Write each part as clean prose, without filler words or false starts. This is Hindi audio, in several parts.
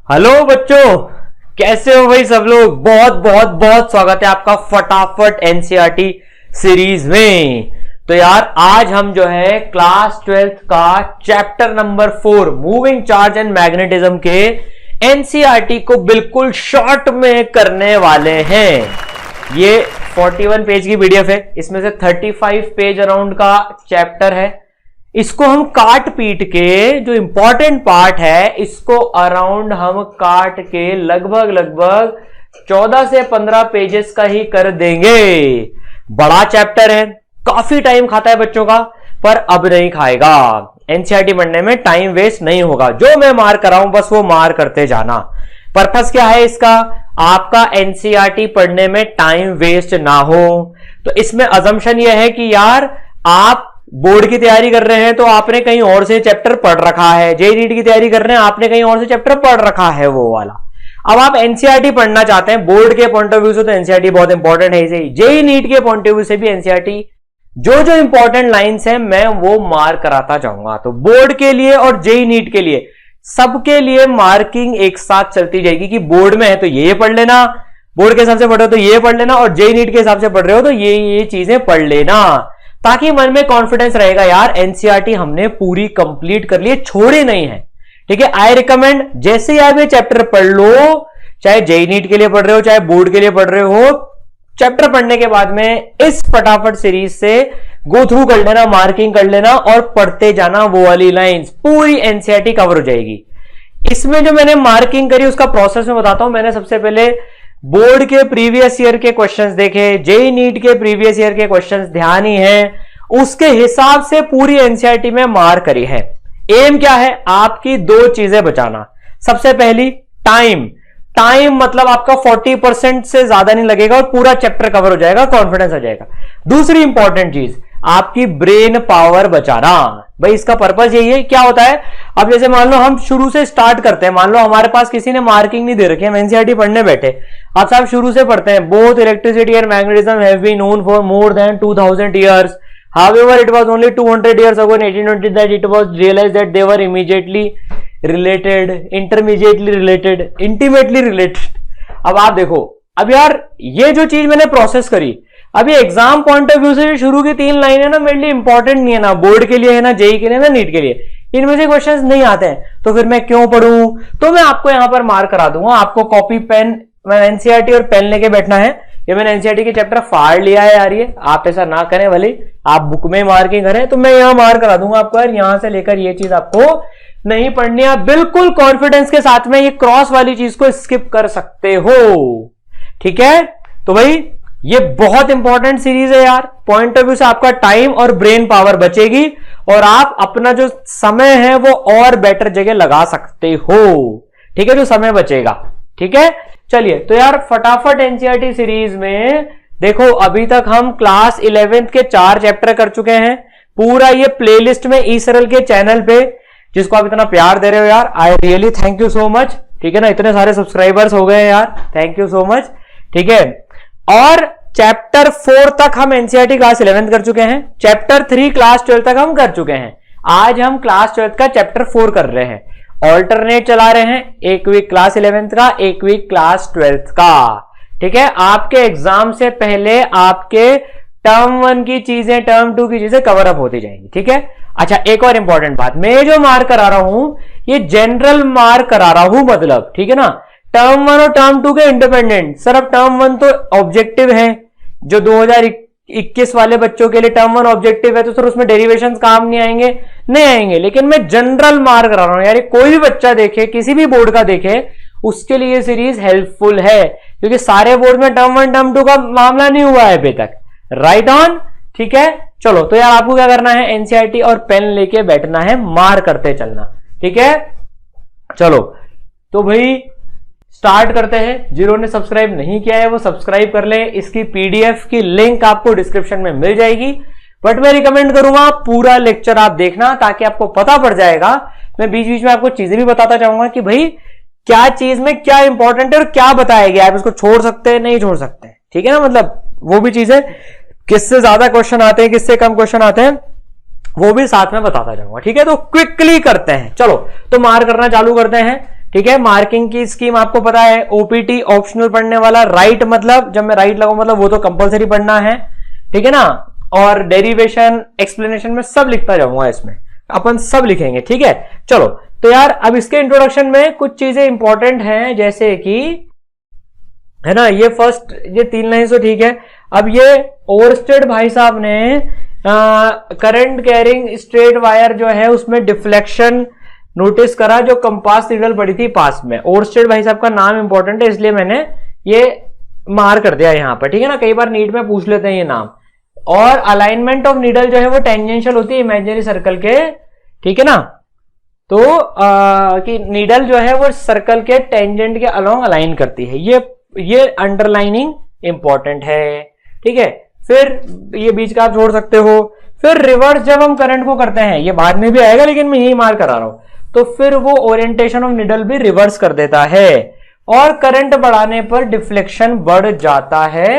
हेलो बच्चों, कैसे हो भाई सब लोग। बहुत बहुत बहुत स्वागत है आपका फटाफट एनसीईआरटी सीरीज में। तो यार आज हम जो है क्लास 12th का chapter number 4 moving charge and magnetism के एनसीईआरटी को बिल्कुल शॉर्ट में करने वाले हैं। ये 41 पेज की पीडीएफ है, इसमें से 35 पेज अराउंड का चैप्टर है। इसको हम काट पीट के जो इंपॉर्टेंट पार्ट है इसको अराउंड हम काट के लगभग 14 से 15 पेजेस का ही कर देंगे। बड़ा चैप्टर है, काफी टाइम खाता है बच्चों का, पर अब नहीं खाएगा। एनसीईआरटी पढ़ने में टाइम वेस्ट नहीं होगा। जो मैं मार कराऊं बस वो मार करते जाना। पर्पस क्या है इसका, आपका एनसीईआरटी पढ़ने में टाइम वेस्ट ना हो। तो इसमें अजम्पशन यह है कि यार आप बोर्ड की तैयारी कर रहे हैं तो आपने कहीं और से चैप्टर पढ़ रखा है, जेईई नीट की तैयारी कर रहे हैं आपने कहीं और से चैप्टर पढ़ रखा है वो वाला। अब आप एनसीईआरटी पढ़ना चाहते हैं बोर्ड के पॉइंट ऑफ व्यू से, तो एनसीईआरटी बहुत इंपॉर्टेंट है। इसे जेईई नीट के पॉइंट ऑफ व्यू से भी एनसीईआरटी जो जो इंपॉर्टेंट लाइंस हैं मैं वो मार्क कराता जाऊंगा। तो बोर्ड के लिए और जेईई नीट के लिए सबके लिए मार्किंग एक साथ चलती जाएगी कि बोर्ड में है तो ये पढ़ लेना, बोर्ड के हिसाब से पढ़ रहे हो तो ये पढ़ लेना, और जेईई नीट के हिसाब से पढ़ रहे हो तो ये चीजें पढ़ लेना, ताकि मन में कॉन्फिडेंस रहेगा यार एनसीईआरटी हमने पूरी कंप्लीट कर ली है, छोड़े नहीं है। ठीक है, आई रिकमेंड जैसे ही आप ये चैप्टर पढ़ लो, चाहे जेईई नीट के लिए पढ़ रहे हो चाहे बोर्ड के लिए पढ़ रहे हो, चैप्टर पढ़ने के बाद में इस फटाफट सीरीज से गो थ्रू कर लेना, मार्किंग कर लेना और पढ़ते जाना। वो वाली लाइंस पूरी एनसीईआरटी कवर हो जाएगी। इसमें जो मैंने मार्किंग करी उसका प्रोसेस में बताता हूं। मैंने सबसे पहले बोर्ड के प्रीवियस ईयर के क्वेश्चंस देखे, जेईई नीट के प्रीवियस ईयर के क्वेश्चंस ध्यान ही है, उसके हिसाब से पूरी एनसीईआरटी में मार्क करी है। एम क्या है, आपकी दो चीजें बचाना। सबसे पहली टाइम मतलब आपका 40% से ज्यादा नहीं लगेगा और पूरा चैप्टर कवर हो जाएगा, कॉन्फिडेंस आ जाएगा। दूसरी इंपॉर्टेंट चीज आपकी ब्रेन पावर बचाना। भाई इसका पर्पस यही है। क्या होता है, अब जैसे मान लो हम शुरू से स्टार्ट करते हैं, मान लो हमारे पास किसी ने मार्किंग नहीं दे रखी है, हम एनसीईआरटी पढ़ने बैठे, आप साहब शुरू से पढ़ते हैं। Both electricity and magnetism have been known for more than 2000 years. However, it was only 200 years ago in 1820 that it was realized that they were immediately related, intermediately related, intimately related. अब आप देखो, अब यार ये जो चीज मैंने प्रोसेस करी, अभी एग्जाम पॉइंट ऑफ व्यू से शुरू की 3 लाइनें ना मेरे लिए इंपॉर्टेंट नहीं है, ना बोर्ड के लिए है, ना जेईई के लिए, ना नीट के लिए। इनमें से क्वेश्चंस नहीं आते हैं तो फिर मैं क्यों पढ़ूं। तो मैं आपको यहां पर मार्क करा दूंगा। आपको कॉपी पेन, एनसीईआरटी और पेन लेके बैठना है। ये मैंने एनसीईआरटी के चैप्टर फाड़ लिया है यार, ये आप ऐसा ना करें, भले आप बुक में मार्किंग करें, तो मैं यहां मार्क करा दूंगा आपको यार, यहां से लेकर ये चीज आपको नहीं पढ़नी है। आप बिल्कुल कॉन्फिडेंस के साथ में ये क्रॉस वाली चीज को स्किप कर सकते हो। ठीक है, तो भाई ये बहुत इंपॉर्टेंट सीरीज है यार। पॉइंट ऑफ व्यू से आपका टाइम और ब्रेन पावर बचेगी और आप अपना जो समय है वो और बेटर जगह लगा सकते हो। ठीक है, जो समय बचेगा। ठीक है, चलिए तो यार फटाफट एनसीईआरटी सीरीज में देखो, अभी तक हम क्लास 11th के 4 चैप्टर कर चुके हैं। पूरा ये प्लेलिस्ट में ई सरल के चैनल पे, जिसको आप इतना प्यार दे रहे हो यार, I really thank you so much. ठीक है ना, इतने सारे सब्सक्राइबर्स हो गए यार, थैंक यू सो मच। ठीक है, और चैप्टर 4 तक हम एनसीईआरटी क्लास 11th कर चुके हैं, चैप्टर 3 क्लास 12 तक हम कर चुके हैं। आज हम क्लास 12th का चैप्टर 4 कर रहे हैं, ऑल्टरनेट चला रहे हैं, एक वीक क्लास 11th का, एक वीक क्लास 12th का। ठीक है, आपके एग्जाम से पहले आपके टर्म 1 की चीजें, टर्म 2 की चीजें कवर अप होती जाएंगी। ठीक है, अच्छा एक और इंपॉर्टेंट बात, मैं जो मार्क करा रहा हूं ये जनरल मार्क करा रहा हूं, मतलब ठीक है ना, टर्म 1 और टर्म 2 के इंडिपेंडेंट। सर अब टर्म 1 तो ऑब्जेक्टिव है, जो 2021 वाले बच्चों के लिए टर्म 1 ऑब्जेक्टिव है, तो सर उसमें डेरिवेशंस काम नहीं आएंगे, नहीं आएंगे। लेकिन मैं जनरल मार्क करा रहा हूं यार, कोई भी बच्चा देखे, किसी भी बोर्ड का देखे, उसके लिए सीरीज हेल्पफुल है, क्योंकि सारे बोर्ड में टर्म 1 टर्म 2 का मामला नहीं हुआ है अभी तक। Right on. ठीक है, चलो तो यार आपको क्या करना है, एनसीईआरटी और पेन लेके बैठना है, मार्क करते चलना। ठीक है, चलो तो भाई स्टार्ट करते हैं। जिन्होंने सब्सक्राइब नहीं किया है वो सब्सक्राइब कर ले। इसकी पीडीएफ की लिंक आपको डिस्क्रिप्शन में मिल जाएगी, बट मैं रिकमेंड करूंगा पूरा लेक्चर आप देखना, ताकि आपको पता पड़ जाएगा। मैं बीच बीच में आपको चीजें भी बताता जाऊंगा कि भाई क्या चीज में क्या इंपॉर्टेंट है और क्या बताया गया, आप इसको छोड़ सकते हैं, नहीं छोड़ सकते। ठीक है ना, मतलब वो भी चीजें, किससे ज्यादा क्वेश्चन आते हैं, किससे कम क्वेश्चन आते हैं, वो भी साथ में बताता जाऊंगा। ठीक है, तो क्विकली करते हैं। चलो तो मार्क करना चालू करते हैं। ठीक है, मार्किंग की स्कीम आपको पता है, ओपीटी ऑप्शनल पढ़ने वाला, राइट मतलब जब मैं राइट लगाऊं मतलब वो तो कंपलसरी पढ़ना है, ठीक है ना, और डेरिवेशन एक्सप्लेनेशन में सब लिखता जाऊंगा, इसमें अपन सब लिखेंगे, ठीक है। चलो तो यार अब इसके इंट्रोडक्शन में कुछ चीजें इंपॉर्टेंट हैं, जैसे कि है ना, ये फर्स्ट ये 3 लाइन तो ठीक है। अब ये ओरस्टेड भाई साहब ने करंट कैरिंग स्ट्रेट वायर जो है उसमें डिफ्लेक्शन नोटिस करा, जो कंपास नीडल पड़ी थी पास में। ओरस्टेड भाई साहब का नाम इंपॉर्टेंट है इसलिए मैंने ये मार कर दिया यहां पर, ठीक है ना, कई बार नीट में पूछ लेते हैं ये नाम। और अलाइनमेंट ऑफ नीडल जो है वो टेंजेंशियल होती है इमेजिनरी सर्कल के, ठीक है ना, तो कि नीडल जो है वो सर्कल के टेंजेंट के अलोंग अलाइन करती है, ये अंडरलाइनिंग इंपॉर्टेंट है, ठीक है। फिर ये बीच का आप छोड़ सकते हो। फिर रिवर्स जब हम करंट को करते हैं, ये बाद में भी आएगा लेकिन मैं यही मार करा रहा हूं, तो फिर वो ओरिएंटेशन ऑफ नीडल भी रिवर्स कर देता है, और करंट बढ़ाने पर डिफ्लेक्शन बढ़ जाता है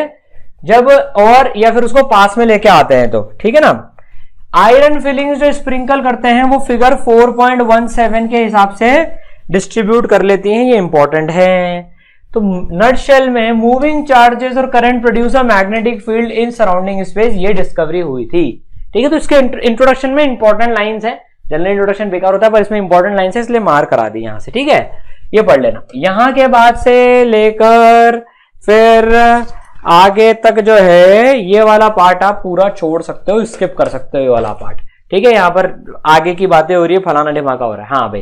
जब, और या फिर उसको पास में लेके आते हैं तो, ठीक है ना। आयरन फिलिंग्स जो स्प्रिंकल करते हैं वो फिगर 4.17 के हिसाब से डिस्ट्रीब्यूट कर लेती हैं, ये इंपॉर्टेंट है। तो नटशेल में मूविंग चार्जेस और current produce a magnetic field in surrounding space, ये डिस्कवरी हुई थी, ठीक है। तो इसके इंट्रोडक्शन में इंपॉर्टेंट लाइंस है, जनरल इंट्रोडक्शन बेकार होता है पर इसमें इंपॉर्टेंट लाइंस है इसलिए मार करा दी यहां से, ठीक है, ये पढ़ लेना। यहां के बाद से लेकर फिर आगे तक जो है ये वाला पार्ट आप पूरा छोड़ सकते हो, स्किप कर सकते हो ये वाला पार्ट, ठीक है। यहां पर आगे की बातें हो रही है, फलाना ढिमाका हो रहा है, हाँ भाई,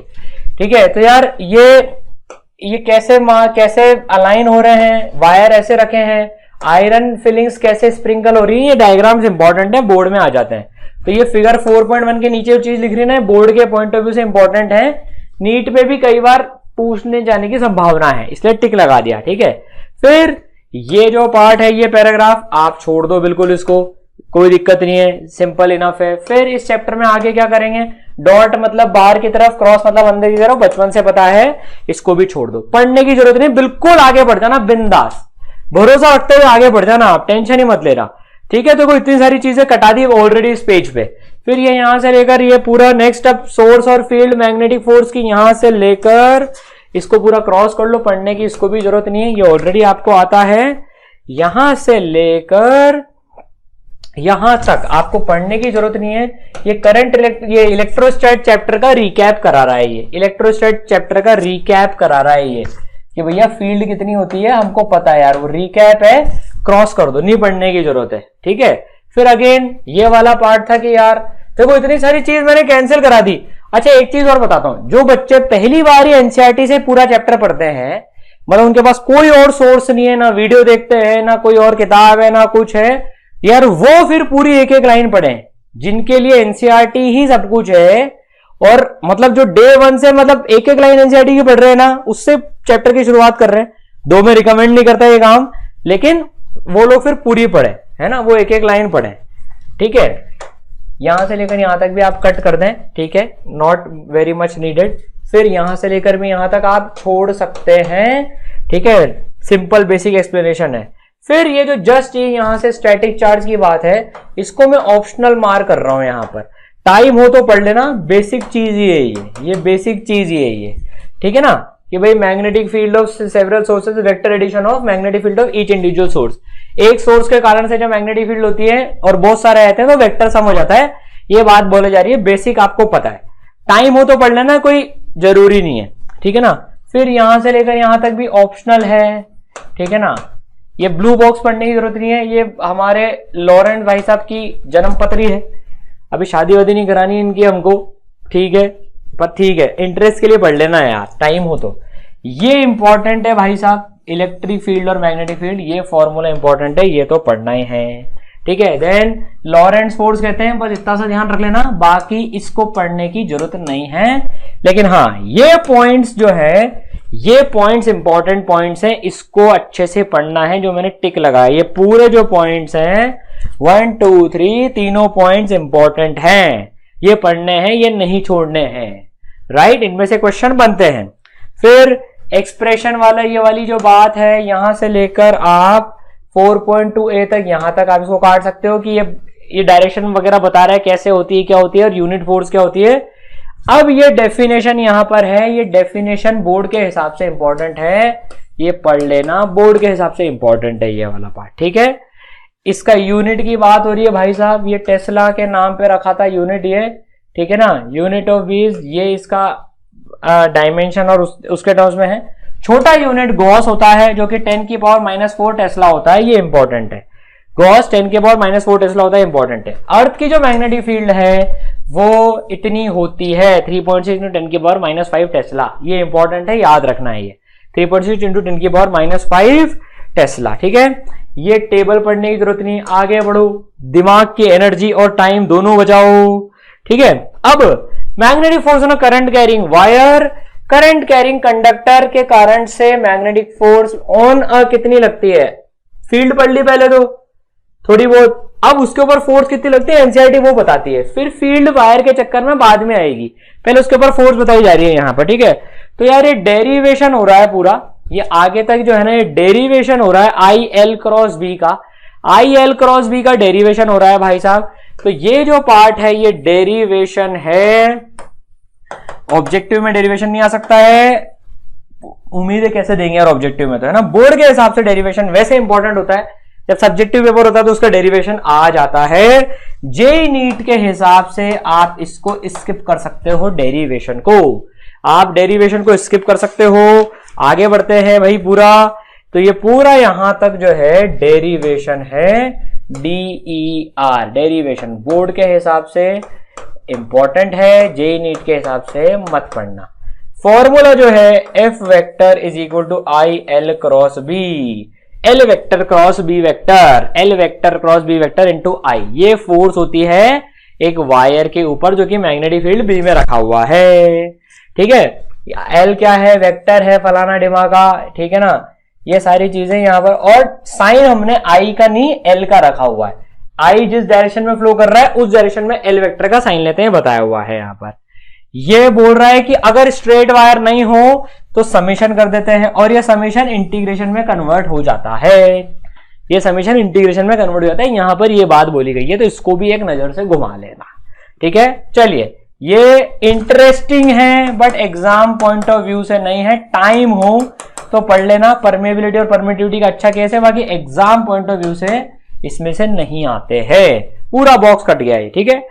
ठीक है। तो यार ये कैसे अलाइन हो रहे हैं, वायर ऐसे रखे हैं, आयरन फिलिंग्स कैसे स्प्रिंकल हो रही है, ये डायग्राम्स इंपॉर्टेंट है, बोर्ड में आ जाते हैं। तो ये फिगर 4.1 के नीचे जो चीज लिख रही है ना, बोर्ड के पॉइंट ऑफ व्यू से इंपॉर्टेंट है, नीट पे भी कई बार पूछने जाने की संभावना है, इसलिए टिक लगा दिया, ठीक है। फिर ये जो पार्ट है, ये पैराग्राफ आप छोड़ दो बिल्कुल, इसको कोई दिक्कत नहीं है, सिंपल इनफ है। फिर इस चैप्टर में आगे क्या करेंगे, डॉट मतलब बाहर की तरफ, क्रॉस मतलब अंदर की तरफ, बचपन से पता है, इसको भी छोड़ दो, पढ़ने की जरूरत नहीं, बिल्कुल आगे बढ़ जाना बिंदास, भरोसा रखते हुए आगे बढ़ जाना, आप टेंशन ही मत लेना, ठीक है। तो कोई इतनी सारी चीजें कटा दी ऑलरेडी इस पेज पे। फिर ये यहां से लेकर ये पूरा नेक्स्ट अब सोर्स और फील्ड मैग्नेटिक फोर्स की यहां से लेकर इसको पूरा क्रॉस कर लो, पढ़ने की इसको भी जरूरत नहीं है, ये ऑलरेडी आपको आता है। यहां से लेकर यहां तक आपको पढ़ने की जरूरत नहीं है, ये इलेक्ट्रोस्टैट चैप्टर का रिकैप करा रहा है, ये इलेक्ट्रोस्टैट चैप्टर का रिकैप करा रहा है ये, कि भैया फील्ड कितनी होती है हमको पता है यार, वो रिकैप है, क्रॉस कर दो, नहीं पढ़ने की जरूरत है, ठीक है। फिर अगेन ये वाला पार्ट था कि यार देखो इतनी सारी चीज मैंने कैंसिल करा दी। अच्छा एक चीज और बताता हूं, जो बच्चे पहली बार ही एनसीईआरटी से पूरा चैप्टर पढ़ते हैं, मतलब उनके पास कोई और सोर्स नहीं है, ना वीडियो देखते हैं, ना कोई और किताब है, ना कुछ है, यार वो फिर पूरी एक एक लाइन पढ़े, जिनके लिए एनसीईआरटी ही सब कुछ है, और मतलब जो डे 1 से मतलब एक एक लाइन एनसीईआरटी की पढ़ रहे हैं ना, उससे चैप्टर की शुरुआत कर रहे हैं। दो में रिकमेंड नहीं करता ये काम, लेकिन वो लोग फिर पूरी पढ़े, है ना, वो एक एक लाइन पढ़े, ठीक है। यहां से लेकर यहां तक भी आप कट कर दें, ठीक है, नॉट वेरी मच नीडेड। फिर यहां से लेकर भी यहां तक आप छोड़ सकते हैं, ठीक है, सिंपल बेसिक एक्सप्लेनेशन है। फिर ये जो जस्ट ये यहां से स्टैटिक चार्ज की बात है, इसको मैं ऑप्शनल मार कर रहा हूं यहां पर, टाइम हो तो पढ़ लेना, बेसिक चीज ही है ये बेसिक चीज ही है ये, ठीक है ना, कि भाई magnetic field of several sources, vector addition of magnetic field of each individual source, एक सोर्स के कारण से जो मैग्नेटिक फील्ड होती है और बहुत सारे रहते हैं तो वेक्टर सम हो जाता है, ये बात बोले जा रही है, बेसिक आपको पता है, टाइम हो तो पढ़ लेना, कोई जरूरी नहीं है, ठीक है ना। फिर यहां से लेकर यहां तक भी ऑप्शनल है, ठीक है ना, ये ब्लू बॉक्स पढ़ने की जरूरत नहीं है, ये हमारे लॉरेंट भाई साहब की जन्म पत्री है, अभी शादी वादी नहीं करानी इनकी हमको, ठीक है, पर ठीक है इंटरेस्ट के लिए पढ़ लेना है यार, टाइम हो तो। ये इंपॉर्टेंट है भाई साहब, इलेक्ट्रिक फील्ड और मैग्नेटिक फील्ड, ये फॉर्मूला इंपॉर्टेंट है, ये तो पढ़ना ही है, ठीक है। देन लॉरेंट्स फोर्स कहते हैं, बस इतना सा ध्यान रख लेना, बाकी इसको पढ़ने की जरूरत नहीं है, लेकिन हाँ ये पॉइंट्स जो है, ये पॉइंट्स इंपॉर्टेंट पॉइंट्स हैं, इसको अच्छे से पढ़ना है, जो मैंने टिक लगाया, ये पूरे जो पॉइंट्स हैं 1 2 3 तीनों पॉइंट्स इंपॉर्टेंट हैं, ये पढ़ने हैं, ये नहीं छोड़ने हैं, राइट, इनमें से क्वेश्चन बनते हैं। फिर एक्सप्रेशन वाला ये वाली जो बात है, यहां से लेकर आप 4.2a तक, यहां तक आप इसको काट सकते हो कि ये डायरेक्शन वगैरह बता रहा है कैसे होती है, क्या होती है, और यूनिट फोर्स क्या होती है। अब ये डेफिनेशन यहां पर है, ये डेफिनेशन बोर्ड के हिसाब से इंपॉर्टेंट है, ये पढ़ लेना, बोर्ड के हिसाब से इंपॉर्टेंट है ये वाला पार्ट, ठीक है। इसका यूनिट की बात हो रही है भाई साहब, ये टेस्ला के नाम पे रखा था यूनिट ये, ठीक है ना, यूनिट ऑफ व्हील्स, ये इसका डायमेंशन और उसके टर्म्स में है। छोटा यूनिट गॉस होता है जो कि 10 की पावर -4 टेस्ला होता है, ये इंपॉर्टेंट है। गॉस 10 की पावर -4 टेस्ला होता है, इंपॉर्टेंट है। अर्थ की जो मैग्नेटिक फील्ड है वो इतनी होती है 3.6 × 10 की पावर -5 टेस्ला, ये इंपॉर्टेंट है, याद रखना है ये 3.6 × 10 की पावर -5 टेस्ला, ठीक है। ये टेबल पढ़ने की जरूरत नहीं, आगे बढ़ो, दिमाग की एनर्जी और टाइम दोनों बचाओ, ठीक है। अब magnetic force on current carrying wire, current carrying conductor के करंट से मैग्नेटिक फोर्स ऑन कितनी लगती है, फील्ड पढ़ ली पहले तो थोड़ी बहुत, अब उसके ऊपर फोर्स कितनी लगती है एनसीईआरटी वो बताती है, फिर फील्ड वायर के चक्कर में बाद में आएगी, पहले उसके ऊपर फोर्स बताई जा रही है यहां पर, ठीक है। तो यार ये डेरिवेशन हो रहा है पूरा, ये आगे तक जो है ना ये डेरिवेशन हो रहा है आई एल क्रॉस बी का, आई एल क्रॉस बी का डेरिवेशन हो रहा है भाई साहब। तो ये जो पार्ट है ये डेरिवेशन है, ऑब्जेक्टिव में डेरिवेशन नहीं आ सकता है, उम्मीद है कैसे देंगे यार ऑब्जेक्टिव में, तो है ना, बोर्ड के हिसाब से डेरिवेशन वैसे इंपॉर्टेंट होता है, जब सब्जेक्टिव पेपर होता है तो उसका डेरिवेशन आ जाता है। जेईई नीट के हिसाब से आप इसको स्किप कर सकते हो, डेरिवेशन को आप डेरिवेशन को स्किप कर सकते हो। आगे बढ़ते हैं भाई पूरा, तो ये पूरा यहां तक जो है डेरिवेशन है, DER डेरिवेशन बोर्ड के हिसाब से इंपॉर्टेंट है, जेईई नीट के हिसाब से मत पढ़ना। फॉर्मूला जो है F vector is equal to IL cross B, L vector cross B vector, L vector cross B vector into I, ये फोर्स होती है एक वायर के ऊपर जो कि मैग्नेटिक फील्ड B में रखा हुआ है, ठीक है। L क्या है, वेक्टर है फलाना डिमाका, ठीक है ना, ये सारी चीजें यहां पर, और साइन हमने I का नहीं L का रखा हुआ है, I जिस डायरेक्शन में फ्लो कर रहा है उस डायरेक्शन में L वेक्टर का साइन लेते हैं, बताया हुआ है यहां पर। ये बोल रहा है कि अगर स्ट्रेट वायर नहीं हो तो समेशन कर देते हैं, और ये समेशन इंटीग्रेशन में कन्वर्ट हो जाता है, ये समेशन इंटीग्रेशन में कन्वर्ट हो जाता है, यहां पर ये बात बोली गई है, तो इसको भी एक नजर से घुमा लेना, ठीक है। चलिए, ये इंटरेस्टिंग है but exam point of view से नहीं है, टाइम हो तो पढ़ लेना, परमेबिलिटी और परमिटिविटी का अच्छा केस है, बाकी एग्जाम पॉइंट ऑफ व्यू से इसमें से नहीं आते हैं, पूरा बॉक्स कट गया है, ठीक है।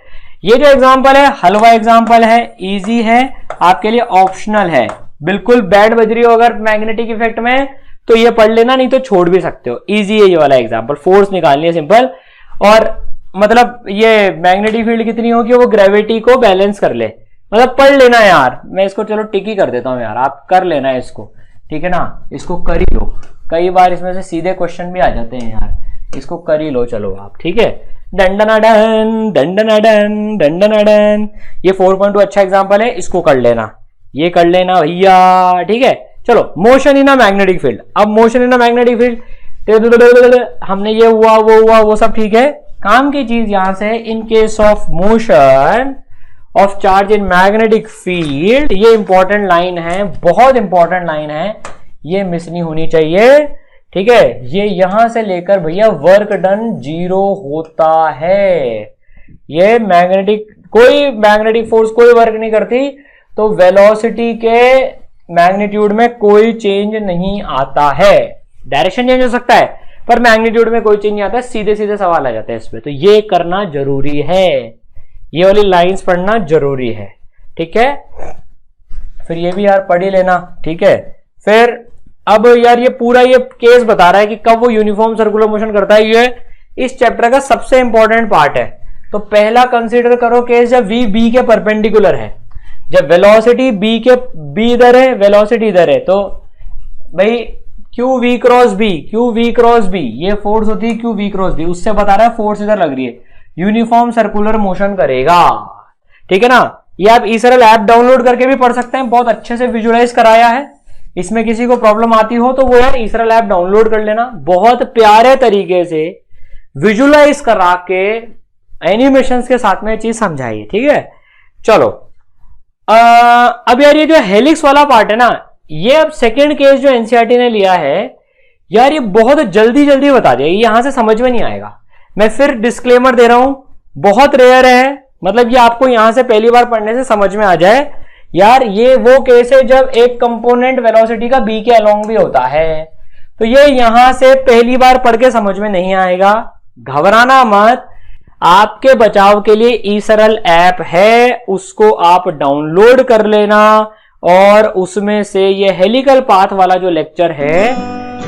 ये जो एग्जाम्पल है हलवा एग्जाम्पल है, इजी है आपके लिए, ऑप्शनल है, बिल्कुल बैंड बज रही हो अगर मैग्नेटिक इफेक्ट में तो ये पढ़ लेना, नहीं तो छोड़ भी सकते हो, इजी है ये वाला एग्जाम्पल, फोर्स निकालनी है सिंपल, और मतलब ये मैग्नेटिक फील्ड कितनी हो कि वो ग्रेविटी को बैलेंस कर ले, मतलब पढ़ लेना यार, मैं इसको चलो टिक ही कर देता हूं यार, आप कर लेना इसको, ठीक है ना, इसको कर ही लो, कई बार इसमें से सीधे क्वेश्चन भी आ जाते हैं यार, इसको कर ही लो चलो आप, ठीक है। डंडनाडन डंडनाडन डंडनाडन, ये 4.2 अच्छा एग्जांपल है, इसको कर लेना, ये कर लेना भैया, ठीक है। चलो, motion in a magnetic field, अब motion in a magnetic field हमने ये हुआ वो सब ठीक है, काम की चीज यहां से, in case of motion of charge in magnetic field, ये इंपॉर्टेंट लाइन है, बहुत इंपॉर्टेंट लाइन है, ये मिस नहीं होनी चाहिए, ठीक है। ये यहां से लेकर भैया वर्क डन 0 होता है, ये मैग्नेटिक, कोई मैग्नेटिक फोर्स कोई वर्क नहीं करती तो वेलोसिटी के मैग्नीट्यूड में कोई चेंज नहीं आता है, डायरेक्शन चेंज हो सकता है पर मैग्नीट्यूड में कोई चेंज नहीं आता है, सीधे सीधे सवाल आ जाते हैं इस पे, तो ये करना जरूरी है, ये वाली लाइंस पढ़ना जरूरी है, ठीक है। फिर ये भी यार पढ़ ही लेना, ठीक है। फिर अब यार ये पूरा ये केस बता रहा है कि कब वो यूनिफॉर्म सर्कुलर मोशन करता है, ये इस चैप्टर का सबसे इंपॉर्टेंट पार्ट है। तो पहला कंसीडर करो केस जब v b के परपेंडिकुलर है, जब वेलोसिटी b इधर है, वेलोसिटी इधर है, तो भाई क्यू वी क्रॉस बी, ये फोर्स होती है क्यू वी क्रॉस बी, उससे बता रहा है फोर्स इधर लग रही है, यूनिफॉर्म सर्कुलर मोशन करेगा, ठीक है ना। ये आप इसरल ऐप डाउनलोड करके भी पढ़ सकते हैं, बहुत अच्छे से विजुअलाइज कराया है, इसमें किसी को प्रॉब्लम आती हो तो वो यार इसरल ऐप डाउनलोड कर लेना, बहुत प्यारे तरीके से विजुअलाइज करा के एनिमेशंस के साथ में चीज समझाइए, ठीक है। चलो, अब यार ये जो हेलिक्स वाला पार्ट है ना, ये अब सेकेंड केस जो एनसीईआरटी ने लिया है यार, ये बहुत जल्दी बता दिया, ये यहां से समझ में नहीं आएगा, मैं फिर डिस्क्लेमर दे रहा हूं, बहुत रेयर है, मतलब ये आपको यहां से पहली बार पढ़ने से समझ में आ जाए यार, ये वो केस है जब एक कंपोनेंट वेलोसिटी का बी के अलोंग भी होता है। तो ये यहां से पहली बार पढ़ के समझ में नहीं आएगा, घबराना मत। आपके बचाव के लिए ई सरल ऐप है, उसको आप डाउनलोड कर लेना और उसमें से ये हेलिकल पाथ वाला जो लेक्चर है,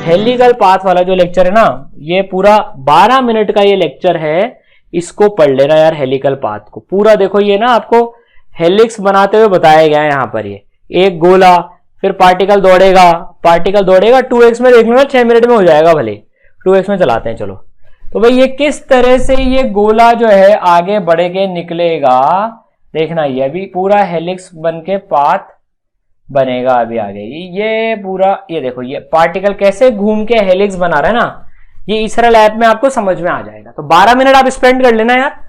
हेलिकल पाथ वाला जो लेक्चर है ना, ये पूरा 12 मिनट का ये लेक्चर है, इसको पढ़ लेना यार। हेलिकल पाथ को पूरा देखो, ये ना आपको हेलिक्स बनाते हुए बताया गया है यहां पर। ये एक गोला, फिर पार्टिकल दौड़ेगा, पार्टिकल दौड़ेगा 2x में, देख लो ना 6 मिनट में हो जाएगा, भले 2x में चलाते हैं। चलो तो भाई ये किस तरह से ये गोला जो है आगे बढ़ के निकलेगा, देखना। ये अभी पूरा हेलिक्स बन के पाथ बनेगा अभी आगे। ये पूरा ये देखो, ये पार्टिकल कैसे घूम के हेलिक्स बना रहा है ना, ये ई सरल ऐप में आपको समझ में आ जाएगा। तो 12 मिनट आप स्पेंड कर लेना यार,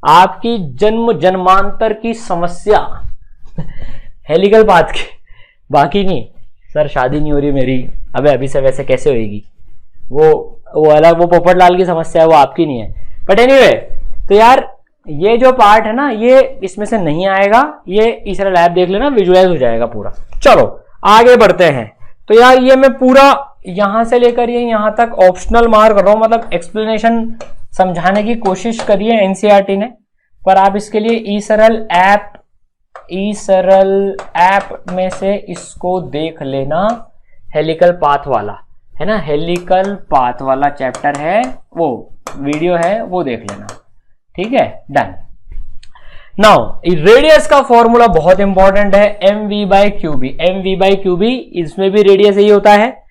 आपकी जन्म जन्मांतर की समस्या हेलिकल पाथ की, बाकी नहीं। सर शादी नहीं हो रही मेरी, अबे अभी से वैसे कैसे होएगी, वो अलग, वो पोपटलाल की समस्या है, वो आपकी नहीं है। बट एनीवे, तो यार ये जो पार्ट है ना, ये इसमें से नहीं आएगा, ये ई सरल ऐप देख लेना, विजुअलाइज हो जाएगा पूरा। चलो आगे बढ़ते हैं। तो यार ये मैं पूरा यहां से लेकर ये यहां तक ऑप्शनल मार्क कर रहा हूं, मतलब एक्सप्लेनेशन समझाने की कोशिश करिए एनसीईआरटी ने, पर आप इसके लिए ई सरल ऐप में से इसको देख लेना। हेलिकल पाथ वाला है ना, हेलिकल पाथ वाला चैप्टर है, वो वीडियो है, वो देख लेना, ठीक है। डन। नाउ रेडियस का फॉर्मूला बहुत इंपॉर्टेंट है, mv/qb। mv/qb, इसमें भी रेडियस यही होता है।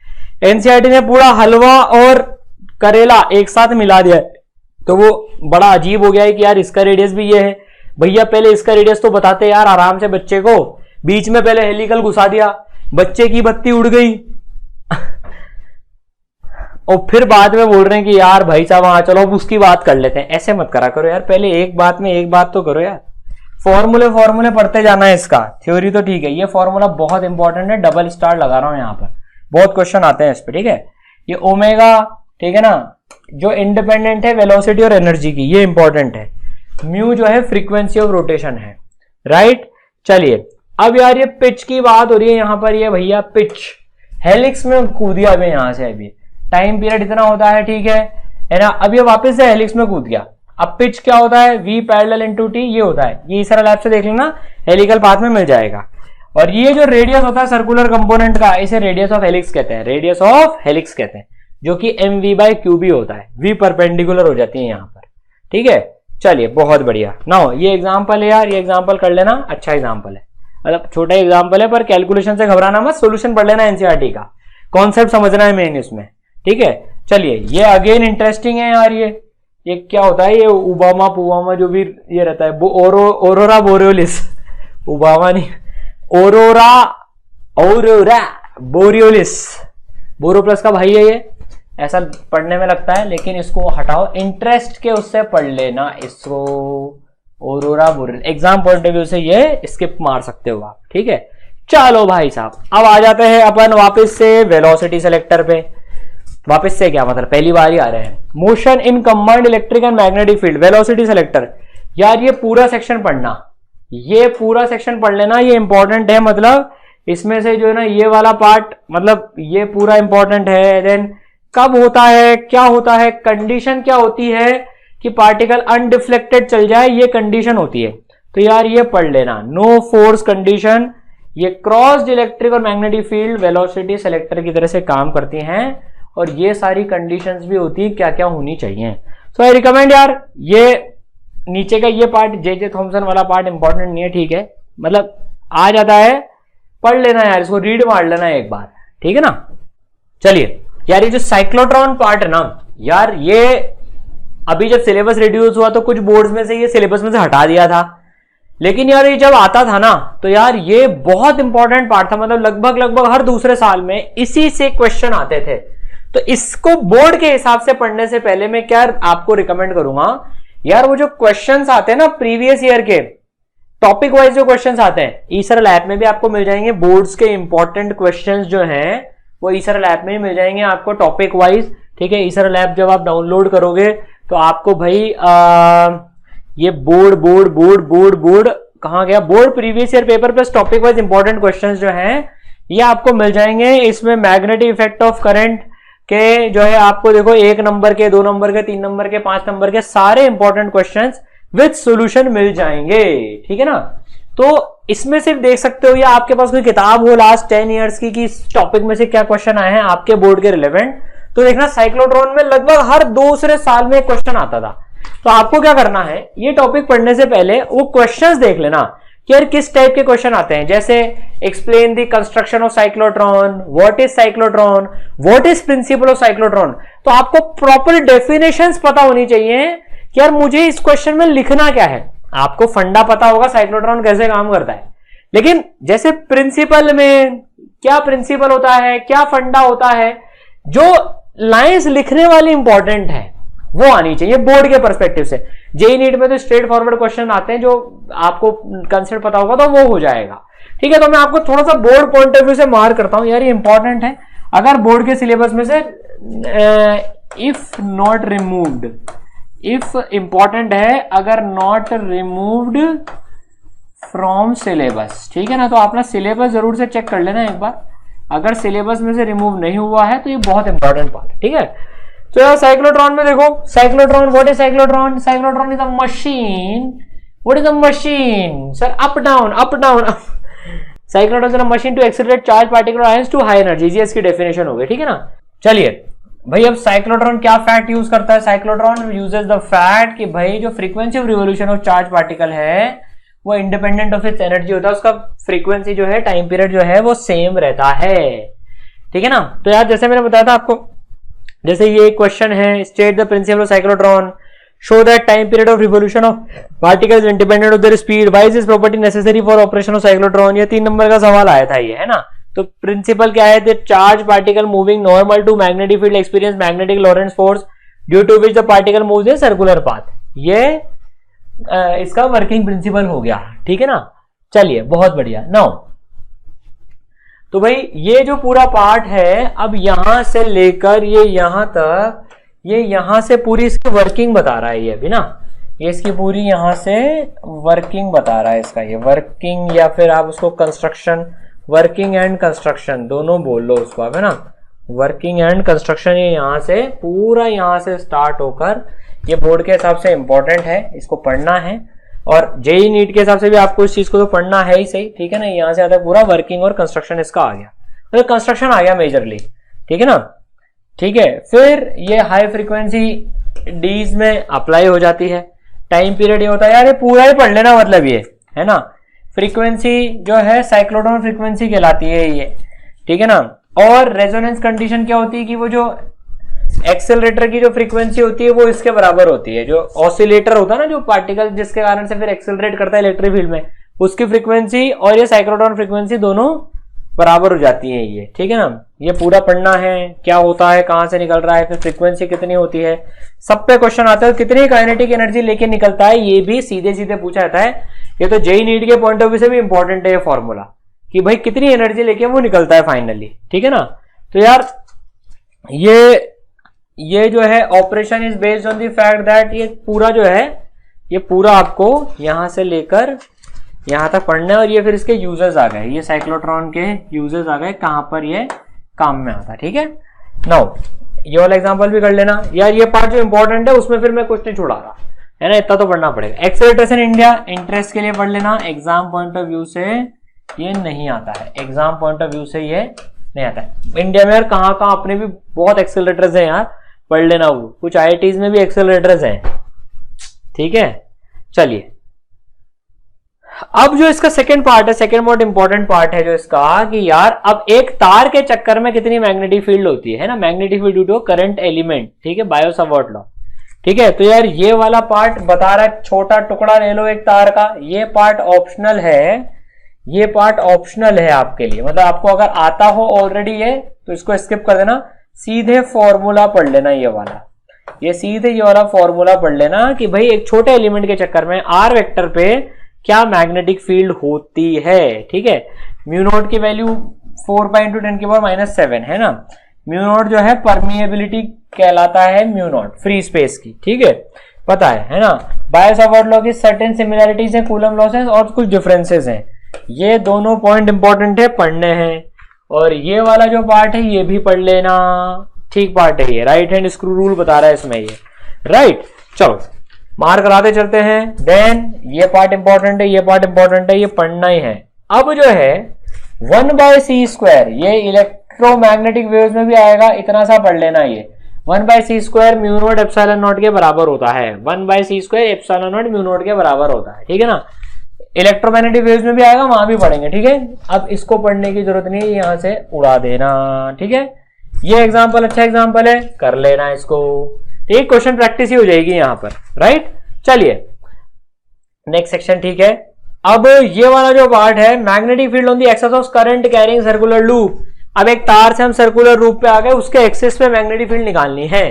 एनसीईआरटी ने पूरा हलवा और करेला एक साथ मिला दिया है, तो वो बड़ा अजीब हो गया है कि यार इसका रेडियस भी ये है। भैया पहले इसका रेडियस तो बताते यार आराम से बच्चे को, बीच में पहले हेलिकल घुसा दिया, बच्चे की बत्ती उड़ गई और फिर बाद में बोल रहे हैं कि यार भाई साहब हाँ चलो अब उसकी बात कर लेते हैं। ऐसे मत करा करो यार, पहले एक बात में एक बात तो करो यार। फॉर्मूले पढ़ते जाना है इसका, थ्योरी तो ठीक है, ये फॉर्मूला बहुत इंपॉर्टेंट है, डबल स्टार लगा रहा हूं यहां पर, बहुत क्वेश्चन आते हैं इस पर, ठीक है। ये ओमेगा, ठीक है ना, जो इंडिपेंडेंट है वेलोसिटी और एनर्जी की, ये इंपॉर्टेंट है। म्यू जो है फ्रीक्वेंसी ऑफ रोटेशन है, राइट। चलिए अब यार ये पिच की बात हो रही है यहां पर, ये भैया पिच हेलिक्स में कूद गया अभी यहां से, अभी टाइम पीरियड इतना होता है, ठीक है ना। अब ये वापस से हेलिक्स में कूद गया। अब पिच क्या होता है, v पैरेलल इनटू t, ये होता है, ये सरल ऐप से देख लेना, हेलिकल पाथ में मिल जाएगा। और ये जो रेडियस होता है सर्कुलर कंपोनेंट का, इसे रेडियस ऑफ हेलिक्स कहते हैं, रेडियस ऑफ हेलिक्स कहते हैं, जो कि mv/qb होता है। v परपेंडिकुलर हो जाती है यहां पर, ठीक है। चलिए बहुत बढ़िया। नाउ ये एग्जांपल है यार, ये एग्जांपल कर लेना, अच्छा एग्जांपल है, मतलब छोटा एग्जांपल है, पर कैलकुलेशन से घबराना मत, सोल्यूशन पढ़ लेना एनसीईआरटी का, कॉन्सेप्ट समझना है मेन इसमें, ठीक है। चलिए ये अगेन इंटरेस्टिंग है यार, ये क्या होता है, ये ओबामा पुबामा जो भी ये रहता है, ओरोरा बोरियोलिस, ओबामा नहीं, ओरोरा बोरियोलिस, बोरो प्लस का भाई है ये, ऐसा पढ़ने में लगता है, लेकिन इसको हटाओ, इंटरेस्ट के उससे पढ़ लेना इसको, aurora borealis. Exam point of view से ये स्किप मार सकते हो आप, ठीक है। चलो भाई साहब अब आ जाते हैं अपन वापस से वेलोसिटी सेलेक्टर पे। वापस से क्या मतलब, पहली बार ही आ रहे हैं। Motion in combined electric and magnetic field, velocity selector. यार ये पूरा सेक्शन पढ़ना, ये पूरा सेक्शन पढ़ लेना, ये इंपॉर्टेंट है, मतलब इसमें से जो है ना ये वाला पार्ट, मतलब ये पूरा इंपॉर्टेंट है। देन कब होता है, क्या होता है, कंडीशन क्या होती है कि पार्टिकल अनडिफ्लेक्टेड चल जाए, ये कंडीशन होती है। तो यार ये पढ़ लेना, नो फोर्स कंडीशन, ये क्रॉस्ड इलेक्ट्रिक और मैग्नेटिक फील्ड वेलोसिटी सेलेक्टर की तरह से काम करती हैं, और ये सारी कंडीशंस भी होती है क्या क्या होनी चाहिए। सो आई रिकमेंड यार, ये नीचे का ये पार्ट जे थॉमसन वाला पार्ट इंपॉर्टेंट नहीं है, ठीक है, मतलब आ जाता है, पढ़ लेना यार, इसको रीड मार लेना एक बार, ठीक है ना। चलिए यार ये जो साइक्लोट्रॉन पार्ट है ना यार, ये अभी जब सिलेबस रिड्यूस हुआ तो कुछ बोर्ड्स में से ये सिलेबस में से हटा दिया था, लेकिन यार ये जब आता था ना तो यार ये बहुत इंपॉर्टेंट पार्ट था, मतलब लगभग हर दूसरे साल में इसी से क्वेश्चन आते थे। तो इसको बोर्ड के हिसाब से पढ़ने से पहले मैं क्या आपको रिकमेंड करूंगा यार, वो जो क्वेश्चंस आते हैं ना प्रीवियस ईयर के, टॉपिक वाइज जो क्वेश्चंस आते हैं, ई सरल ऐप में भी आपको मिल जाएंगे। बोर्ड्स के इंपॉर्टेंट क्वेश्चंस जो हैं वो ई सरल ऐप में ही मिल जाएंगे आपको टॉपिक वाइज, ठीक है। ई सरल ऐप जब आप डाउनलोड करोगे तो आपको भाई ये board board board board board कहाँ गया, board previous year paper plus topic wise important questions जो हैं ये आपको मिल जाएंगे। इसमें मैग्नेटिक इफेक्ट ऑफ करंट के जो है आपको देखो 1 नंबर के, 2 नंबर के, 3 नंबर के, 5 नंबर के सारे इंपॉर्टेंट क्वेश्चंस विद सॉल्यूशन मिल जाएंगे, ठीक है ना। तो इसमें सिर्फ देख सकते हो या आपके पास कोई किताब हो लास्ट 10 इयर्स की कि इस टॉपिक में से क्या क्वेश्चन आए हैं आपके बोर्ड के रिलेवेंट, तो देखना साइक्लोट्रॉन में लगभग हर दूसरे साल में एक क्वेश्चन आता था। तो आपको क्या करना है, ये टॉपिक पढ़ने से पहले वो क्वेश्चंस देख लेना कि यार किस टाइप के क्वेश्चन आते हैं। जैसे explain the construction of cyclotron, what is cyclotron, what is principle of cyclotron. तो आपको प्रॉपर डेफिनेशंस पता होनी चाहिए कि यार मुझे इस क्वेश्चन में लिखना क्या है। आपको फंडा पता होगा साइक्लोट्रॉन कैसे काम करता है, लेकिन जैसे प्रिंसिपल में क्या प्रिंसिपल होता है, क्या फंडा होता है, जो लाइंस लिखने वाली इंपॉर्टेंट है वो आनी चाहिए बोर्ड के पर्सपेक्टिव से। जेईई नीट में तो स्ट्रेट फॉरवर्ड क्वेश्चन आते हैं, जो आपको कंसेप्ट पता होगा तो वो हो जाएगा, ठीक है। तो मैं आपको थोड़ा सा बोर्ड पॉइंट ऑफ व्यू से मार्क करता हूं, यार ये इंपॉर्टेंट है। अगर बोर्ड के सिलेबस में से if not removed, if important है, अगर नॉट रिमूव्ड फ्रॉम सिलेबस, ठीक है ना, तो आप ना सिलेबस जरूर से चेक कर लेना एक बार। अगर सिलेबस में से रिमूव नहीं हुआ है तो ये बहुत इंपॉर्टेंट पार्ट है, ठीक है। तो यार साइक्लोट्रॉन में देखो, cyclotron, what is cyclotron? Cyclotron is a machine. What is a machine sir? Up down up down. Cyclotron is a machine to accelerate charge particular ions to high energy. ये इसकी डेफिनेशन हो गई, ठीक है ना। चलिए भाई, अब साइक्लोट्रॉन क्या फैक्ट यूज करता है? साइक्लोट्रॉन यूजेस द फैक्ट कि भाई जो frequency of revolution of charge particle है वो इंडिपेंडेंट ऑफ इट्स एनर्जी होता है, उसका फ्रीक्वेंसी जो है, टाइम पीरियड जो है वो सेम रहता है, ठीक है ना। तो यार जैसे मैंने बताया था आपको, जैसे ये क्वेश्चन है, state the principle of cyclotron, show that time period of revolution of particles independent of their speed, why is this property necessary for operation of cyclotron. ये 3 नंबर का सवाल आया था, ये है ना। तो प्रिंसिपल क्या है? That charge particle moving normal to magnetic field experience magnetic Lorentz force due to which the particle moves in circular path. ये इसका वर्किंग प्रिंसिपल हो गया, ठीक है ना। चलिए बहुत बढ़िया। नाउ तो भाई ये जो पूरा पार्ट है, अब यहां से लेकर ये यहां तक, ये यहां से पूरी इसकी वर्किंग बता रहा है ये अभी ना, ये इसकी पूरी यहां से वर्किंग बता रहा है इसका, ये वर्किंग या फिर आप उसको कंस्ट्रक्शन, वर्किंग एंड कंस्ट्रक्शन दोनों बोल लो उसको, है ना। वर्किंग एंड कंस्ट्रक्शन ये यहां से पूरा यहां से स्टार्ट होकर, ये बोर्ड के हिसाब से इंपॉर्टेंट है, इसको पढ़ना है। और जेईई नीट के हिसाब से भी आपको इस चीज को तो पढ़ना है ही सही, ठीक है ना। यहां से आता पूरा वर्किंग और कंस्ट्रक्शन इसका आ गया, तो कंस्ट्रक्शन आ गया मेजरली, ठीक है ना। ठीक है, फिर ये हाई फ्रीक्वेंसी डीज में अप्लाई हो जाती है। टाइम पीरियड ये होता है, यार ये पूरा ही पढ़ लेना, मतलब ये है ना। फ्रीक्वेंसी जो है साइक्लोट्रॉन फ्रीक्वेंसी कहलाती है ये, ठीक है ना। और रेजोनेंस कंडीशन क्या होती है कि वो जो एक्सेलरेटर की जो फ्रीक्वेंसी होती है वो इसके बराबर होती है, जो ऑसिलेटर होता है ना, जो पार्टिकल जिसके कारण से फिर एक्सेलरेट करता है इलेक्ट्रिक फील्ड में, उसकी फ्रीक्वेंसी और ये साइक्लोट्रॉन फ्रीक्वेंसी दोनों बराबर हो जाती है ये, ठीक है ना। ये पूरा पढ़ना है, क्या होता है, कहां से निकल रहा है, फिर फ्रीक्वेंसी कितनी होती है, सब पे क्वेश्चन आता है। कितनी काइनेटिक एनर्जी लेके निकलता है ये भी सीधे सीधे पूछा जाता है। ये तो जेईई नीट के पॉइंट ऑफ व्यू से भी इंपॉर्टेंट है ये फॉर्मूला, कि भाई कितनी एनर्जी लेके वो निकलता है फाइनली, ठीक है ना। तो यार ये जो है operation is based on the fact that, ये पूरा जो है ये पूरा आपको यहां से लेकर यहां तक पढ़ना है। और ये फिर इसके यूजर्स आ गए, ये साइक्लोट्रॉन के यूजर्स आ गए, कहां पर ये काम में आता है, ठीक है। नाउ ये वाला एग्जांपल भी कर लेना यार, ये पार्ट जो इंपॉर्टेंट है उसमें फिर मैं कुछ नहीं छोड़ा रहा है ना, इतना तो पढ़ना पड़ेगा। एक्सेलरेशन इंडिया इंटरेस्ट के लिए पढ़ लेना, एग्जाम पॉइंट ऑफ व्यू से ये नहीं आता है, एग्जाम पॉइंट ऑफ व्यू से ये नहीं आता है। इंडिया में यार कहां अपने भी बहुत एक्सेलरेटर्स हैं यार, पढ़ लेना। वो कुछ आईआईटीज में भी एक्सेलरेटर्स हैं, ठीक है। चलिए अब जो इसका सेकंड पार्ट है, सेकंड मोस्ट इंपॉर्टेंट पार्ट है जो इसका, कि यार अब एक तार के चक्कर में कितनी मैग्नेटिक फील्ड होती है ना, magnetic field due to current element, ठीक है, बायो-सावर्ट लॉ, ठीक है। तो यार ये वाला पार्ट बता रहा है, छोटा टुकड़ा ले लो एक तार का, ये पार्ट ऑप्शनल है, ये पार्ट ऑप्शनल है आपके लिए, मतलब आपको अगर आता हो ऑलरेडी ये तो इसको स्किप कर देना, सीधे फॉर्मूला पढ़ लेना ये वाला, ये सीधे ये वाला फॉर्मूला पढ़ लेना कि भाई एक छोटे एलिमेंट के चक्कर में आर वेक्टर पे क्या मैग्नेटिक फील्ड होती है, ठीक है। म्यू नॉट की वैल्यू 4 × 10⁻⁷ है ना। म्यू नॉट जो है परमिएबिलिटी कहलाता है, म्यू नॉट फ्री स्पेस की, ठीक है। पता है ना। बायो-सावर्ट लॉ की सर्टेन सिमिलरिटीज हैं, कूलम लॉसेस और कुछ डिफरेंसेस हैं। ये दोनों पॉइंट इंपॉर्टेंट है, पढ़ने हैं। और ये वाला जो पार्ट है ये भी पढ़ लेना, ठीक पार्ट है ये, राइट हैंड स्क्रू रूल बता रहा है इसमें ये, राइट। चलो मार्क कराते चलते हैं। देन ये पार्ट इंपॉर्टेंट है, ये पार्ट इंपॉर्टेंट है, ये पढ़ना ही है। अब जो है 1/c², ये इलेक्ट्रोमैग्नेटिक वेव्स में भी आएगा, इतना सा पढ़ लेना। ये 1/c² mu naught epsilon not के बराबर होता है, 1/c² epsilon not mu naught के बराबर होता है, ठीक है ना। इलेक्ट्रोमैग्नेटिक वेव्स में भी आएगा, वहां भी पढ़ेंगे, ठीक है। अब इसको पढ़ने की जरूरत नहीं है, यहां से उड़ा देना, ठीक है। ये एग्जांपल अच्छा एग्जांपल है, कर लेना इसको, ठीक। क्वेश्चन प्रैक्टिस ही हो जाएगी यहां पर, राइट। चलिए नेक्स्ट सेक्शन, ठीक है। अब ये वाला जो पार्ट है, magnetic field on the axis of current carrying circular loop. अब एक तार से हम सर्कुलर लूप पे आ गए, उसके एक्सिस पे मैग्नेटिक फील्ड निकालनी है।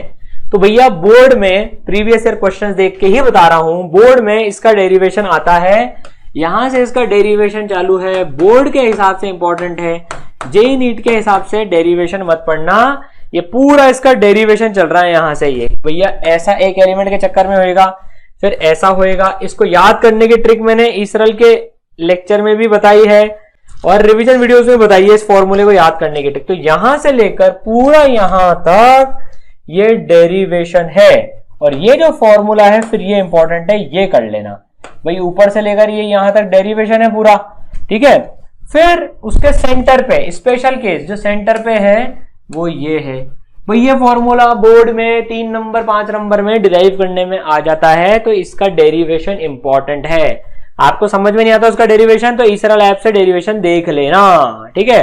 तो भैया बोर्ड में प्रीवियस ईयर क्वेश्चंस देख के ही बता रहा हूं, बोर्ड में इसका डेरिवेशन आता है, यहां से इसका डेरिवेशन चालू है, बोर्ड के हिसाब से इंपॉर्टेंट है, जेईई नीट के हिसाब से डेरिवेशन मत पढ़ना, ये पूरा इसका डेरिवेशन चल रहा है यहां से। ये भैया ऐसा एक एलिमेंट के चक्कर में होएगा, फिर ऐसा होएगा। इसको याद करने की ट्रिक मैंने इसरल के लेक्चर में भी बताई है और रिवीजन वीडियोस में बताई है, इस फॉर्मूले को याद करने की ट्रिक। तो यहां से लेकर पूरा यहां तक ये डेरिवेशन है, और ये जो फॉर्मूला है फिर ये इंपॉर्टेंट है, ये कर लेना भाई। ऊपर से लेकर ये यहां तक डेरिवेशन है पूरा, ठीक है। फिर उसके सेंटर पे स्पेशल केस जो सेंटर पे है वो ये है भाई। ये फॉर्मूला बोर्ड में 3 नंबर 5 नंबर में डिराइव करने में आ जाता है, तो इसका डेरिवेशन इंपॉर्टेंट है। आपको समझ में नहीं आता उसका डेरिवेशन, तो इसरल ऐप से डेरिवेशन देख लेना, ठीक है।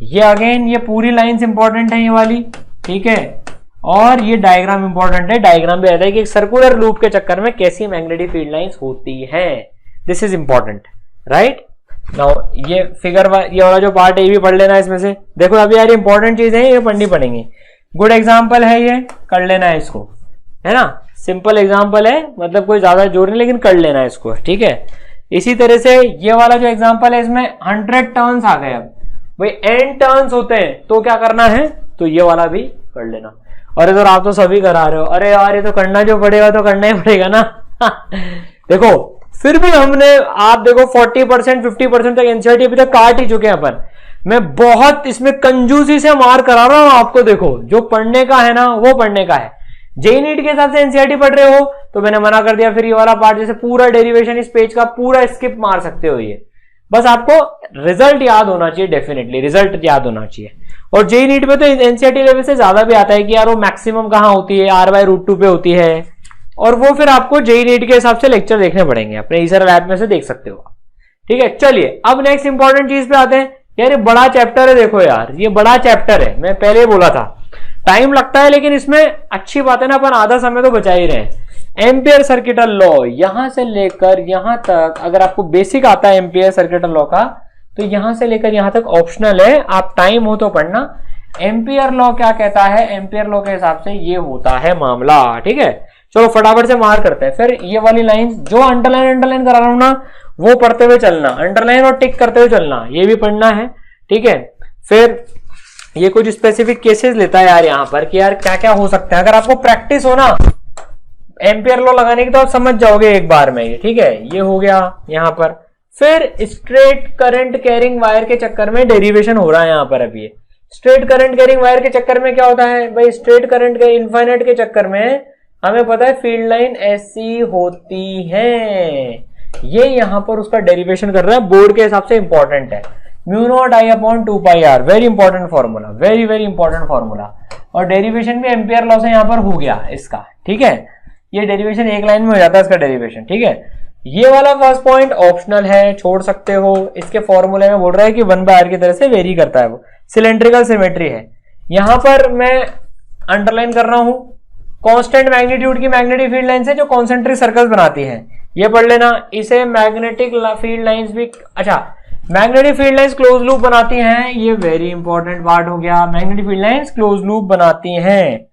ये अगेन ये पूरी लाइंस इंपॉर्टेंट है ये वाली, ठीक है। और ये डायग्राम इंपॉर्टेंट है, डायग्राम भी आता है कि एक सर्कुलर लूप के चक्कर में कैसी मैग्नेटिक फील्ड लाइंस होती है, this is important, right. Now ये फिगर ये वाला जो पार्ट है ये भी पढ़ लेना इसमें से। देखो अभी यार इंपॉर्टेंट चीज है, ये पढ़नी पड़ेंगी। गुड एग्जाम्पल है, ये कर लेना है इसको, है ना। सिंपल एग्जाम्पल है, मतलब कोई ज्यादा जोर नहीं, लेकिन कर लेना है इसको, ठीक है। इसी तरह से ये वाला जो एग्जाम्पल है इसमें 100 टर्न्स आ गए। अब भाई n टर्न्स होते हैं तो क्या करना है, तो ये वाला भी कर लेना। और इधर आप तो सभी करा रहे हो, अरे यार ये तो करना जो पड़ेगा तो करना ही पड़ेगा ना। देखो फिर भी हमने, आप देखो 40% 50% तक एनसीईआरटी अभी तक काट ही चुके हैं अपन। मैं बहुत इसमें कंजूसी से मार करा रहा हूं आपको। देखो जो पढ़ने का है ना वो पढ़ने का है। जेईई नीट के हिसाब से एनसीईआरटी पढ़ रहे हो तो मैंने मना कर दिया, फिर ये वाला पार्ट जैसे पूरा डेरिवेशन इस पेज का पूरा स्किप मार सकते हो। ये बस आपको रिजल्ट याद होना चाहिए, डेफिनेटली रिजल्ट याद होना चाहिए। और जेईई नीट में तो एनसीईआरटी लेवल से ज्यादा भी आता है कि यार वो मैक्सिमम कहां होती है, r/√2 पे होती है, और वो फिर आपको जेईई नीट के हिसाब से लेक्चर देखने पड़ेंगे, अपने इसरल ऐप में से देख सकते हो, ठीक है। चलिए अब नेक्स्ट इंपॉर्टेंट चीज पे आते हैं। यार ये बड़ा चैप्टर है, देखो यार ये बड़ा चैप्टर है, मैं पहले ही बोला था टाइम लगता है, लेकिन इसमें अच्छी बात है ना, अपन आधा समय तो बचा ही रहे हैं। एम्पियर सर्किटल लॉ यहां से लेकर यहां तक, अगर आपको बेसिक आता है एम्पियर सर्किटल लॉ का, तो यहां से लेकर यहां तक ऑप्शनल है, आप टाइम हो तो पढ़ना। एम्पियर लॉ क्या कहता है, एम्पियर लॉ के हिसाब से ये होता है मामला, ठीक है। चलो फटाफट से मार करते हैं। फिर ये वाली लाइन जो अंडरलाइन करा रहा हूं ना, वो पढ़ते हुए चलना, अंडरलाइन और टिक करते हुए चलना, ये भी पढ़ना है, ठीक है। फिर ये कुछ स्पेसिफिक केसेस लेता है यार यहाँ पर कि यार क्या क्या हो सकता है। अगर आपको प्रैक्टिस हो ना एम्पियर लॉ लगाने की तो आप समझ जाओगे एक बार में ये, ठीक है। ये हो गया यहाँ पर। फिर स्ट्रेट करंट कैरिंग वायर के चक्कर में डेरिवेशन हो रहा है यहाँ पर। अब ये स्ट्रेट करंट कैरिंग वायर के चक्कर में क्या होता है भाई, स्ट्रेट करंट के इनफाइनाइट के चक्कर में हमें पता है फील्ड लाइन ऐसी होती है। ये यहां पर उसका डेरिवेशन कर रहा है, बोर्ड के हिसाब से इंपॉर्टेंट है। μ0I/2πr, very important formula, very very important formula. और डेरिवेशन भी एम्पियर लॉ से यहां पर हो गया इसका, ठीक है। ये डेरिवेशन एक लाइन में हो जाता है इसका डेरिवेशन, ठीक है। ये वाला फर्स्ट पॉइंट ऑप्शनल है, छोड़ सकते हो। इसके फॉर्मूले में बोल रहा है कि 1/r की तरह से वेरी करता है, वो सिलेंड्रिकल सिमेट्री है। यहां पर मैं अंडरलाइन कर रहा हूं कांस्टेंट मैग्नीट्यूड की मैग्नेटिक फील्ड लाइन से जो कॉन्सेंट्रिक सर्कल्स बनाती है, ये पढ़ लेना। इसे मैग्नेटिक फील्ड लाइंस भी, अच्छा magnetic field lines close loop बनाती हैं, ये वेरी इंपॉर्टेंट पार्ट हो गया। Magnetic field lines close loop बनाती हैं,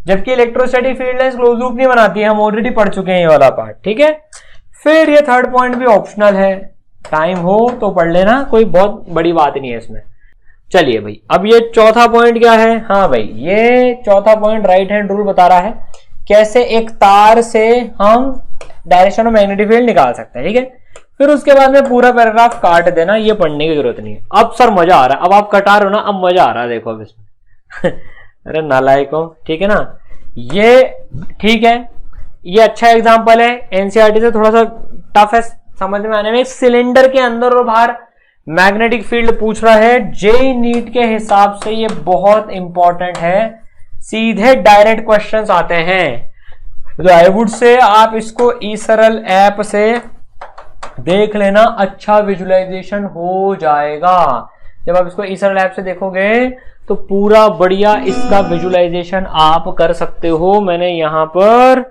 जबकि electrostatic field lines close loop नहीं बनाती है, हम ऑलरेडी पढ़ चुके हैं ये वाला पार्ट, ठीक है। फिर ये थर्ड पॉइंट भी ऑप्शनल है, टाइम हो तो पढ़ लेना, कोई बहुत बड़ी बात नहीं है इसमें। चलिए भाई अब ये चौथा पॉइंट क्या है, हाँ भाई ये चौथा पॉइंट राइट हैंड रूल बता रहा है कैसे एक तार से हम डायरेक्शन ऑफ मैग्नेटिक फील्ड निकाल सकते हैं, ठीक है। फिर उसके बाद में पूरा पैराग्राफ काट देना, ये पढ़ने की जरूरत नहीं है। अब सर मजा आ रहा है, अब आप कटा रहे हो ना, अब मजा आ रहा है, देखो अब इसमें अरे नालायक हो, ठीक है ना। ये ठीक है, ये अच्छा एग्जांपल है, एनसीईआरटी से थोड़ा सा टफ है समझ में आने में। सिलेंडर के अंदर और बाहर मैग्नेटिक फील्ड पूछ रहा है, जेईई नीट के हिसाब से ये बहुत इंपॉर्टेंट है, सीधे डायरेक्ट क्वेश्चंस आते हैं। तो आई वुड से आप इसको ईसरल ऐप से देख लेना, अच्छा विजुअलाइजेशन हो जाएगा। जब आप इसको ईसरल ऐप से देखोगे तो पूरा बढ़िया इसका विजुअलाइजेशन आप कर सकते हो। मैंने यहां पर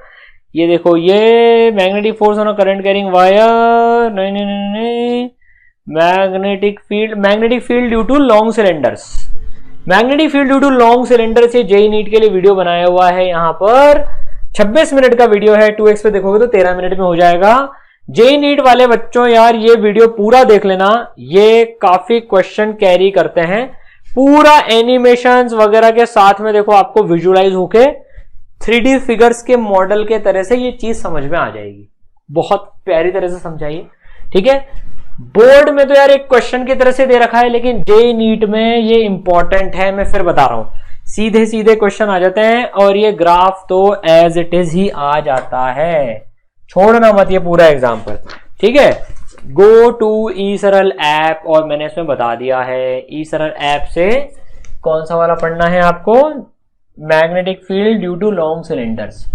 ये देखो, ये magnetic force on a current carrying wire, नहीं, magnetic field due to long cylinders, magnetic field due to long cylinder से जेईई नीट के लिए वीडियो बनाया हुआ है। यहां पर 26 मिनट का वीडियो है, 2x पे देखोगे तो 13 मिनट में हो जाएगा। जेईई नीट वाले बच्चों यार ये वीडियो पूरा देख लेना, ये काफी क्वेश्चन कैरी करते हैं, पूरा एनिमेशंस वगैरह के साथ में देखो आपको विजुअलाइज होके 3D फिगर्स के मॉडल के तरह से ये चीज समझ में आ जाएगी, बहुत प्यारी तरह से समझाइए, ठीक है। बोर्ड में तो यार एक क्वेश्चन की तरह से दे रखा है, लेकिन जेईई नीट में ये इंपॉर्टेंट है, मैं फिर बता रहा हूं, सीधे सीधे क्वेश्चन आ जाते हैं और ये ग्राफ तो एज इट इज ही आ जाता है, छोड़ना मत ये पूरा एग्जाम्पल, ठीक है। गो टू ईसरल ऐप, और मैंने इसमें बता दिया है ईसरल ऐप से कौन सा वाला पढ़ना है आपको, magnetic field due to long cylinders.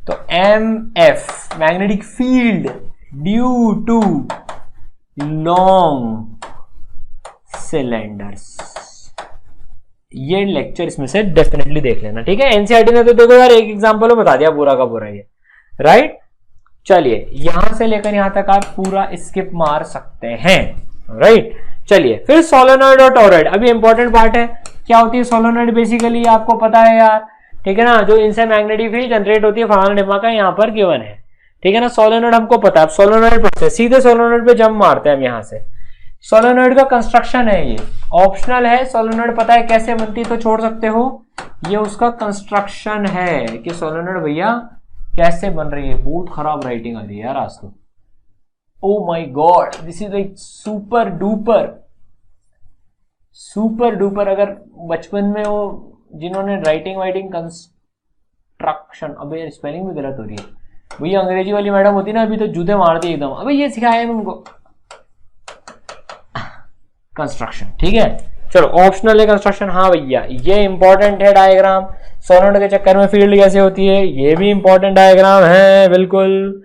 तो MF magnetic field due to long cylinders, ये लेक्चर इसमें से डेफिनेटली देख लेना, ठीक है। एनसीईआरटी ने तो देखो यार एक एग्जांपल में बता दिया पूरा का पूरा ये, राइट। चलिए यहां से लेकर यहां तक आप पूरा स्किप मार सकते हैं, राइट। चलिए फिर सोलेनॉइड और टोरॉइड, अभी इंपॉर्टेंट पार्ट है। क्या होती है सोलेनॉइड, बेसिकली आपको पता है यार, ठीक है ना, जो इनसे मैग्नेटिक फील्ड जनरेट होती है, फलाना डिब्बा का यहाँ पर गिवन है, ठीक है ना। सोलेनॉइड हमको पता है, सोलेनॉइड पढ़ते हैं, सीधे सोलेनॉइड पे जंप मारते हैं हम यहाँ से। सोलेनॉइड का कंस्ट्रक्शन है, ये ऑप्शनल है, सोलेनॉइड पता है कैसे बनती है तो छोड़ सकते हो, ये उसका कंस्ट्रक्शन है कि सोलेनॉइड भैया कैसे बन रही है। बहुत खराब राइटिंग आ रही है यार आज तो, oh my God, this is like super duper. अगर बचपन में वो जिन्होंने राइटिंग कंस्ट्रक्शन, अबे स्पेलिंग भी गलत हो रही है भैया, अंग्रेजी वाली मैडम होती ना अभी तो जूते मार दिए एकदम, अबे ये सिखाया है उनको कंस्ट्रक्शन, ठीक है। चलो ऑप्शनल है कंस्ट्रक्शन, हाँ भैया ये इंपॉर्टेंट है डायग्राम। सोलेनॉइड के चक्कर में फील्ड कैसे होती है, ये भी इंपॉर्टेंट डायग्राम है बिल्कुल।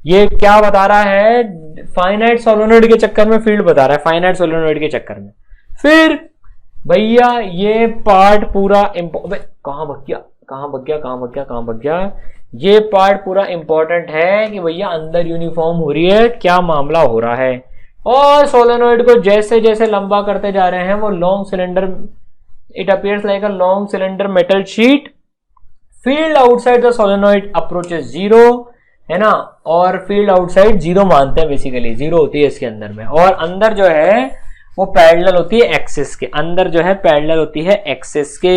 ये क्या बता रहा है, फाइनाइट सोलेनॉइड के चक्कर में फील्ड बता रहा है, फाइनाइट सोलेनॉइड के चक्कर में। फिर भैया ये पार्ट पूरा कहां भग गया, ये पार्ट पूरा इंपॉर्टेंट है कि भैया अंदर यूनिफॉर्म हो रही है, क्या मामला हो रहा है। और सोलेनॉइड को जैसे जैसे लंबा करते जा रहे हैं वो long cylinder, it appears like a long cylinder metal sheet, field outside the solenoid approaches zero, है ना। और फील्ड आउटसाइड जीरो मानते हैं, बेसिकली जीरो होती है इसके अंदर में, और अंदर जो है वो पैरेलल होती है एक्सिस के, अंदर जो है पैरेलल होती है एक्सिस के।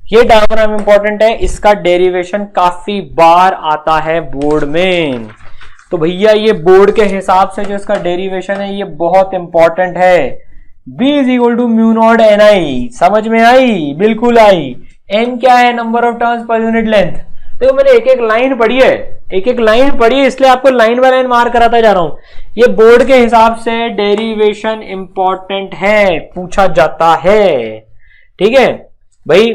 ये डायग्राम इंपॉर्टेंट है, इसका डेरिवेशन काफी बार आता है बोर्ड में, तो भैया ये बोर्ड के हिसाब से जो इसका डेरिवेशन है ये बहुत इंपॉर्टेंट है। B is equal to mu naught NI, समझ में आई, बिल्कुल आई। N क्या है, number of turns per unit length. देखो मैंने एक एक लाइन पढ़ी है, इसलिए आपको लाइन बाय लाइन मार्क कराता जा रहा हूं। ये बोर्ड के हिसाब से डेरिवेशन इंपॉर्टेंट है, पूछा जाता है, ठीक है भाई।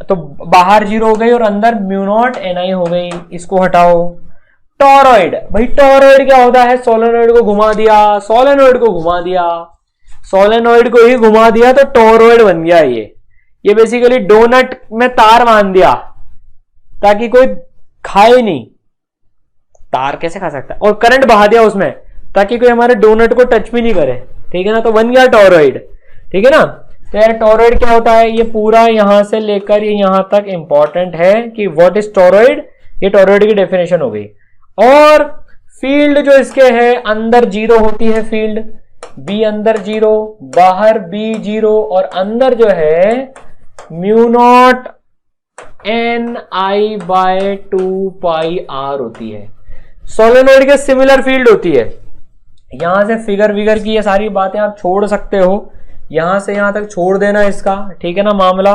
तो बाहर जीरो हो गई और अंदर म्यू नॉट NI हो गई, इसको हटाओ। टोरॉइड, भाई टोरॉइड क्या होता है, सोलेनॉइड को घुमा दिया, सोलेनॉइड को ही घुमा दिया तो टोरॉइड बन गया। ये बेसिकली डोनट में तार बांध दिया ताकि कोई खाए नहीं, तार कैसे खा सकता है, और करंट बहा दिया उसमें ताकि कोई हमारे डोनट को टच भी नहीं करे, ठीक है ना, तो बन गया टोरॉइड, ठीक है ना। तो यार टोरॉइड क्या होता है, ये पूरा यहां से लेकर ये यहां तक इंपॉर्टेंट है कि व्हाट इज टोरॉइड, ये टोरॉइड की डेफिनेशन हो गई। और फील्ड जो इसके है, अंदर जीरो होती है फील्ड, बी अंदर जीरो, बाहर बी जीरो, और अंदर जो है म्यू नॉट Ni/2πr होती है। सोलेनोइड के सिमिलर फील्ड होती है। यहां से फिगर विगर की ये सारी बातें आप छोड़ सकते हो, यहां से यहां तक छोड़ देना इसका, ठीक है ना मामला।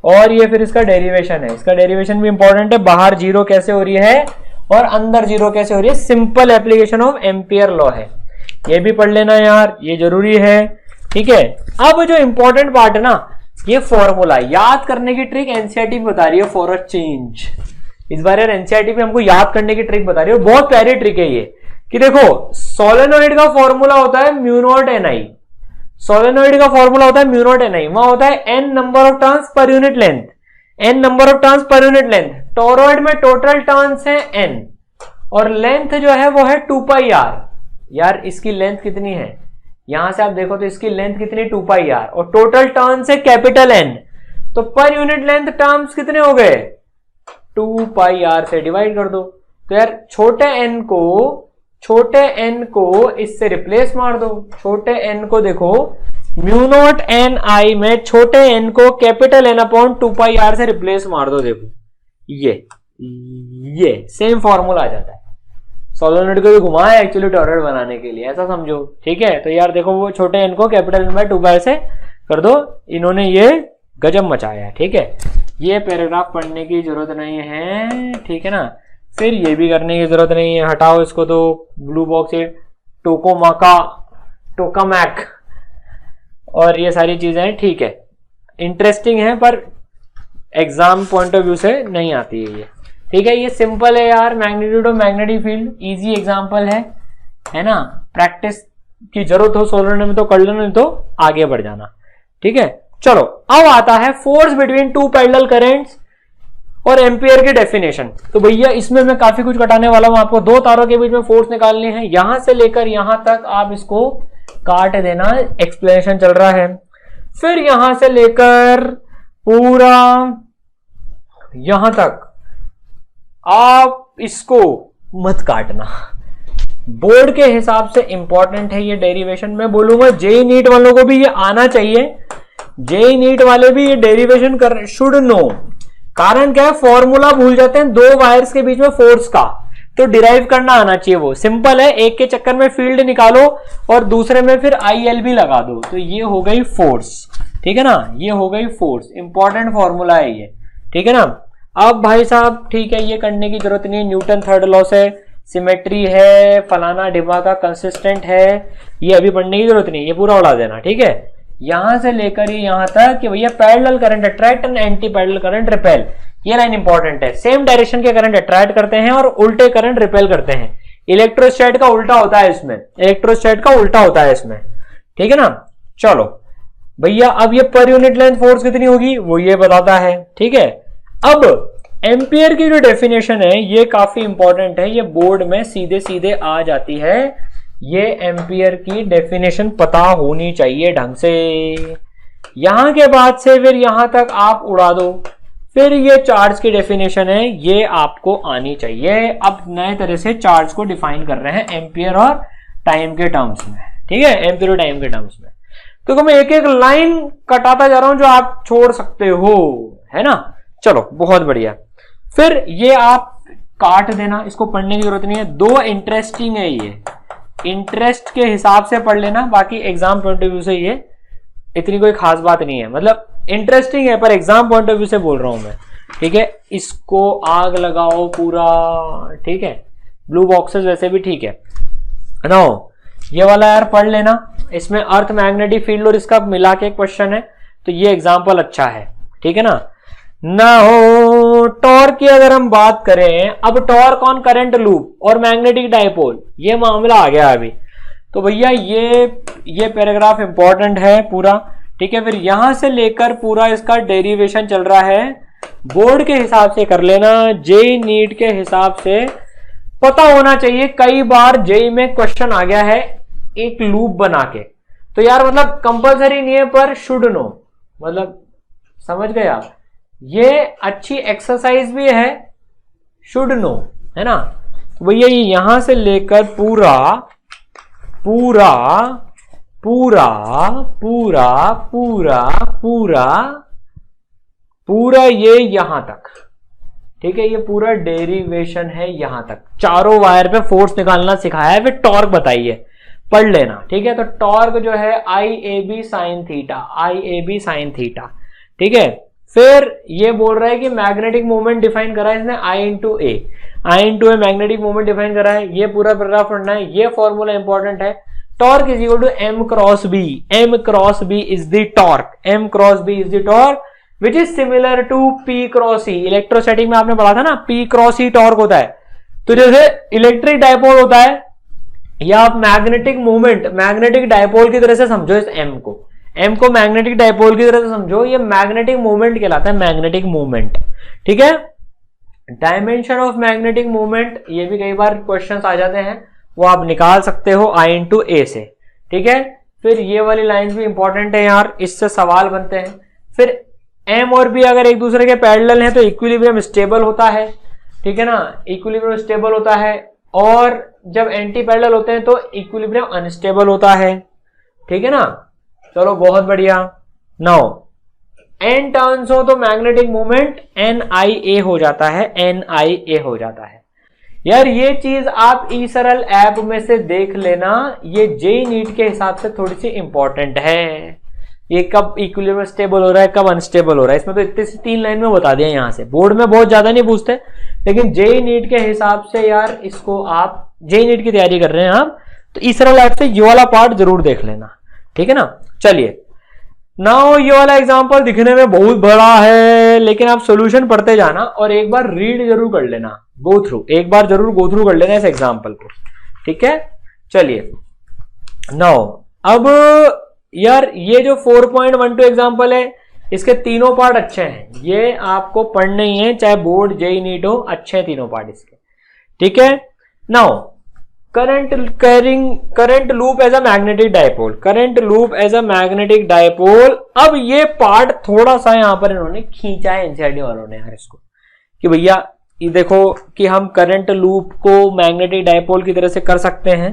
और ये फिर इसका डेरिवेशन है, इसका डेरिवेशन भी इंपॉर्टेंट है, बाहर जीरो कैसे हो रही है और अंदर जीरो कैसे हो रही है, simple application of ampere law है, ये भी पढ़ लेना यार, ये जरूरी है, ठीक है। अब जो इंपॉर्टेंट पार्ट है ना, ये फॉर्मूला याद करने की ट्रिक एनसीईआरटी में बता रही है फॉर अ चेंज। इस बार यार एनसीईआरटी में हमको याद करने की ट्रिक बता रही है, बहुत प्यारी ट्रिक है ये, कि देखो सोलेनोइड का फॉर्मूला होता है mu naught N I, solenoid का फॉर्मूला होता है म्यू नॉट एन आई, वहां होता है N number of turns per unit length, N number of turns per unit length. Toroid में टोटल टर्न्स है एन और लेंथ जो है वो है 2πr। यार इसकी लेंथ कितनी है, यहां से आप देखो तो इसकी लेंथ कितनी 2πr और टोटल टर्न्स है कैपिटल एन, तो पर यूनिट लेंथ टर्म्स कितने हो गए 2πr से डिवाइड कर दो। तो यार छोटे n को इससे रिप्लेस मार दो, छोटे n को देखो म्यू नॉट एन आई में छोटे n को कैपिटल N अपॉन 2πr से रिप्लेस मार दो, देखो ये सेम फॉर्मूला आ जाता है। सोलेनोइड को भी घुमाया एक्चुअली टॉरॉइड बनाने के लिए, ऐसा समझो, ठीक है। तो यार देखो वो छोटे n को कैपिटल N बाय 2πr से कर दो, इन्होंने ये गजब मचाया, ठीक है। ये पैराग्राफ पढ़ने की जरूरत नहीं है, ठीक है ना। फिर ये भी करने की जरूरत नहीं है, हटाओ इसको, तो ब्लू बॉक्स से टोकामैक और ये सारी चीजें हैं, ठीक है, इंटरेस्टिंग है पर एग्जाम पॉइंट ऑफ व्यू से नहीं आती है ये, ठीक है। ये सिंपल है यार, magnitude of magnetic field, easy example है ना। प्रैक्टिस की जरूरत हो सोलेनोइड में तो कर लेना, नहीं तो आगे बढ़ जाना, ठीक है। चलो अब आता है force between two parallel currents और एम्पियर की डेफिनेशन। तो भैया इसमें मैं काफी कुछ कटाने वाला हूं, आपको दो तारों के बीच में फोर्स निकालने हैं, यहां से लेकर यहां तक आप इसको काट देना, एक्सप्लेनेशन चल रहा है। फिर यहां से लेकर पूरा यहां तक आप इसको मत काटना, बोर्ड के हिसाब से इंपॉर्टेंट है ये डेरिवेशन। मैं बोलूंगा जेई नीट वालों को भी ये आना चाहिए, जेई नीट वाले भी ये डेरिवेशन कर शुड नो। कारण क्या है, फॉर्मूला भूल जाते हैं दो वायर्स के बीच में फोर्स का, तो डिराइव करना आना चाहिए, वो सिंपल है। एक के चक्कर में फील्ड निकालो और दूसरे में फिर IL भी लगा दो, तो ये हो गई फोर्स, ठीक है ना, ये हो गई फोर्स, इंपॉर्टेंट फॉर्मूला है ये, ठीक है ना। अब भाई साहब ठीक है, ये करने की जरूरत नहीं, न्यूटन थर्ड लॉ से सिमेट्री है, फलाना ढिमाका कंसिस्टेंट है, ये अभी पढ़ने की जरूरत नहीं, ये पूरा उड़ा देना, ठीक है। यहां से लेकर ये यहां तक कि भैया parallel current attract and anti parallel current repel, ये लाइन इंपॉर्टेंट है। सेम डायरेक्शन के करंट अट्रैक्ट करते हैं और उल्टे करंट रिपेल करते हैं। इलेक्ट्रोस्टैट का उल्टा होता है इसमें, इलेक्ट्रोस्टैट का उल्टा होता है इसमें, ठीक है ना। चलो भैया अब ये पर यूनिट लेंथ फोर्स कितनी होगी वो ये बताता है, ठीक है। अब एम्पियर की जो डेफिनेशन है ये काफी इंपॉर्टेंट है, ये बोर्ड में सीधे सीधे आ जाती है, ये एम्पियर की डेफिनेशन पता होनी चाहिए ढंग से। यहां के बाद से फिर यहां तक आप उड़ा दो, फिर ये चार्ज की डेफिनेशन है, ये आपको आनी चाहिए। अब नए तरह से चार्ज को डिफाइन कर रहे हैं एम्पियर और टाइम के टर्म्स में, ठीक है, एम्पियर और टाइम के टर्म्स में। तो मैं एक एक लाइन कटाता जा रहा हूं जो आप छोड़ सकते हो, है ना। चलो बहुत बढ़िया, फिर ये आप काट देना, इसको पढ़ने की जरूरत नहीं है। दो इंटरेस्टिंग है, ये इंटरेस्ट के हिसाब से पढ़ लेना, बाकी एग्जाम पॉइंट ऑफ व्यू से ये इतनी कोई खास बात नहीं है, मतलब इंटरेस्टिंग है पर एग्जाम पॉइंट ऑफ व्यू से बोल रहा हूं मैं, ठीक है। इसको आग लगाओ पूरा, ठीक है, ब्लू बॉक्सेस वैसे भी ठीक है ना। ये वाला यार पढ़ लेना, इसमें अर्थ मैग्नेटिक फील्ड और इसका मिला के क्वेश्चन है, तो ये एग्जाम्पल अच्छा है, ठीक है ना हो। टॉर्क की अगर हम बात करें, अब टॉर्क ऑन करंट लूप और मैग्नेटिक डाइपोल, ये मामला आ गया अभी, तो भैया ये पैराग्राफ इंपॉर्टेंट है पूरा, ठीक है। फिर यहां से लेकर पूरा इसका डेरिवेशन चल रहा है, बोर्ड के हिसाब से कर लेना, जेई नीट के हिसाब से पता होना चाहिए। कई बार जेई में क्वेश्चन आ गया है एक लूप बना के, तो यार मतलब कंपलसरी नहीं है पर शुड नो, मतलब समझ गए आप, ये अच्छी एक्सरसाइज भी है, शुड नो, है ना। तो भैया ये यहां से लेकर पूरा पूरा पूरा पूरा पूरा पूरा पूरा ये यहां तक, ठीक है, ये पूरा डेरिवेशन है यहां तक। चारों वायर पे फोर्स निकालना सिखाया है, फिर टॉर्क बताइए, पढ़ लेना। ठीक है, तो टॉर्क जो है I A B sine theta, I A B sine theta. ठीक है, फिर ये बोल रहा है कि मैग्नेटिक मोमेंट डिफाइन करा है इसने I into A, I into A magnetic moment define करा है। ये पूरा पैराग्राफ पढ़ना है, ये फॉर्मूला इंपॉर्टेंट है। Torque is equal to M cross B, M cross B is the torque, M cross B is the torque which is similar to P cross E. Electrostatic में आपने पढ़ा था ना, पी क्रॉस ई टॉर्क होता है। तो जैसे इलेक्ट्रिक डायपोल होता है, या आप मैग्नेटिक मूवमेंट मैग्नेटिक डायपोल की तरह से समझो इस एम को मैग्नेटिक डायपोल की तरह से समझो। ये मैग्नेटिक मूवमेंट कहलाता है, मैग्नेटिक मूवमेंट। ठीक है, डायमेंशन ऑफ मैग्नेटिक मूवमेंट, ये भी कई बार क्वेश्चंस आ जाते हैं, वो आप निकाल सकते हो आई इंटू ए से। ठीक है, फिर ये वाली लाइन भी इंपॉर्टेंट है यार, इससे सवाल बनते हैं। फिर एम और बी अगर एक दूसरे के पैरेलल हैं तो इक्विलिब्रियम स्टेबल होता है। ठीक है ना, इक्विलिब्रियम स्टेबल होता है, और जब एंटी पैरेलल होते हैं तो इक्विलिब्रियम अनस्टेबल होता है। ठीक है ना, चलो बहुत बढ़िया। नाउ एन टर्न्स हो तो मैग्नेटिक मूवमेंट एन आई ए हो जाता है, एन आई ए हो जाता है। यार ये चीज आप ई सरल ऐप में से देख लेना, ये जेई नीट के हिसाब से थोड़ी सी इंपॉर्टेंट है। ये कब इक्विलिब्रियम स्टेबल हो रहा है, कब अनस्टेबल हो रहा है, इसमें तो इतनी सी 3 लाइन में बता दिया। यहां से बोर्ड में बहुत ज्यादा नहीं पूछते, लेकिन जेई नीट के हिसाब से यार इसको आप जेई नीट की तैयारी कर रहे हैं आप, तो ई सरल ऐप से ये वाला पार्ट जरूर देख लेना। ठीक है ना, चलिए नाउ ये वाला एग्जांपल दिखने में बहुत बड़ा है, लेकिन आप सॉल्यूशन पढ़ते जाना और एक बार रीड जरूर कर लेना, गो थ्रू, एक बार जरूर गो थ्रू कर लेना इस एग्जांपल को। ठीक है, चलिए नाउ अब यार ये जो 4.12 एग्जांपल है, इसके तीनों पार्ट अच्छे हैं, ये आपको पढ़ने ही है, चाहे बोर्ड जेई नीट हो, अच्छे हैं तीनों पार्ट इसके। ठीक है, now current loop as a magnetic dipole, current loop as a magnetic dipole. अब ये पार्ट थोड़ा सा यहां पर इन्होंने खींचा है एनसीईआरटी वालों ने यार इसको, कि भैया ये देखो कि हम करंट लूप को मैग्नेटिक डायपोल की तरह से कर सकते हैं।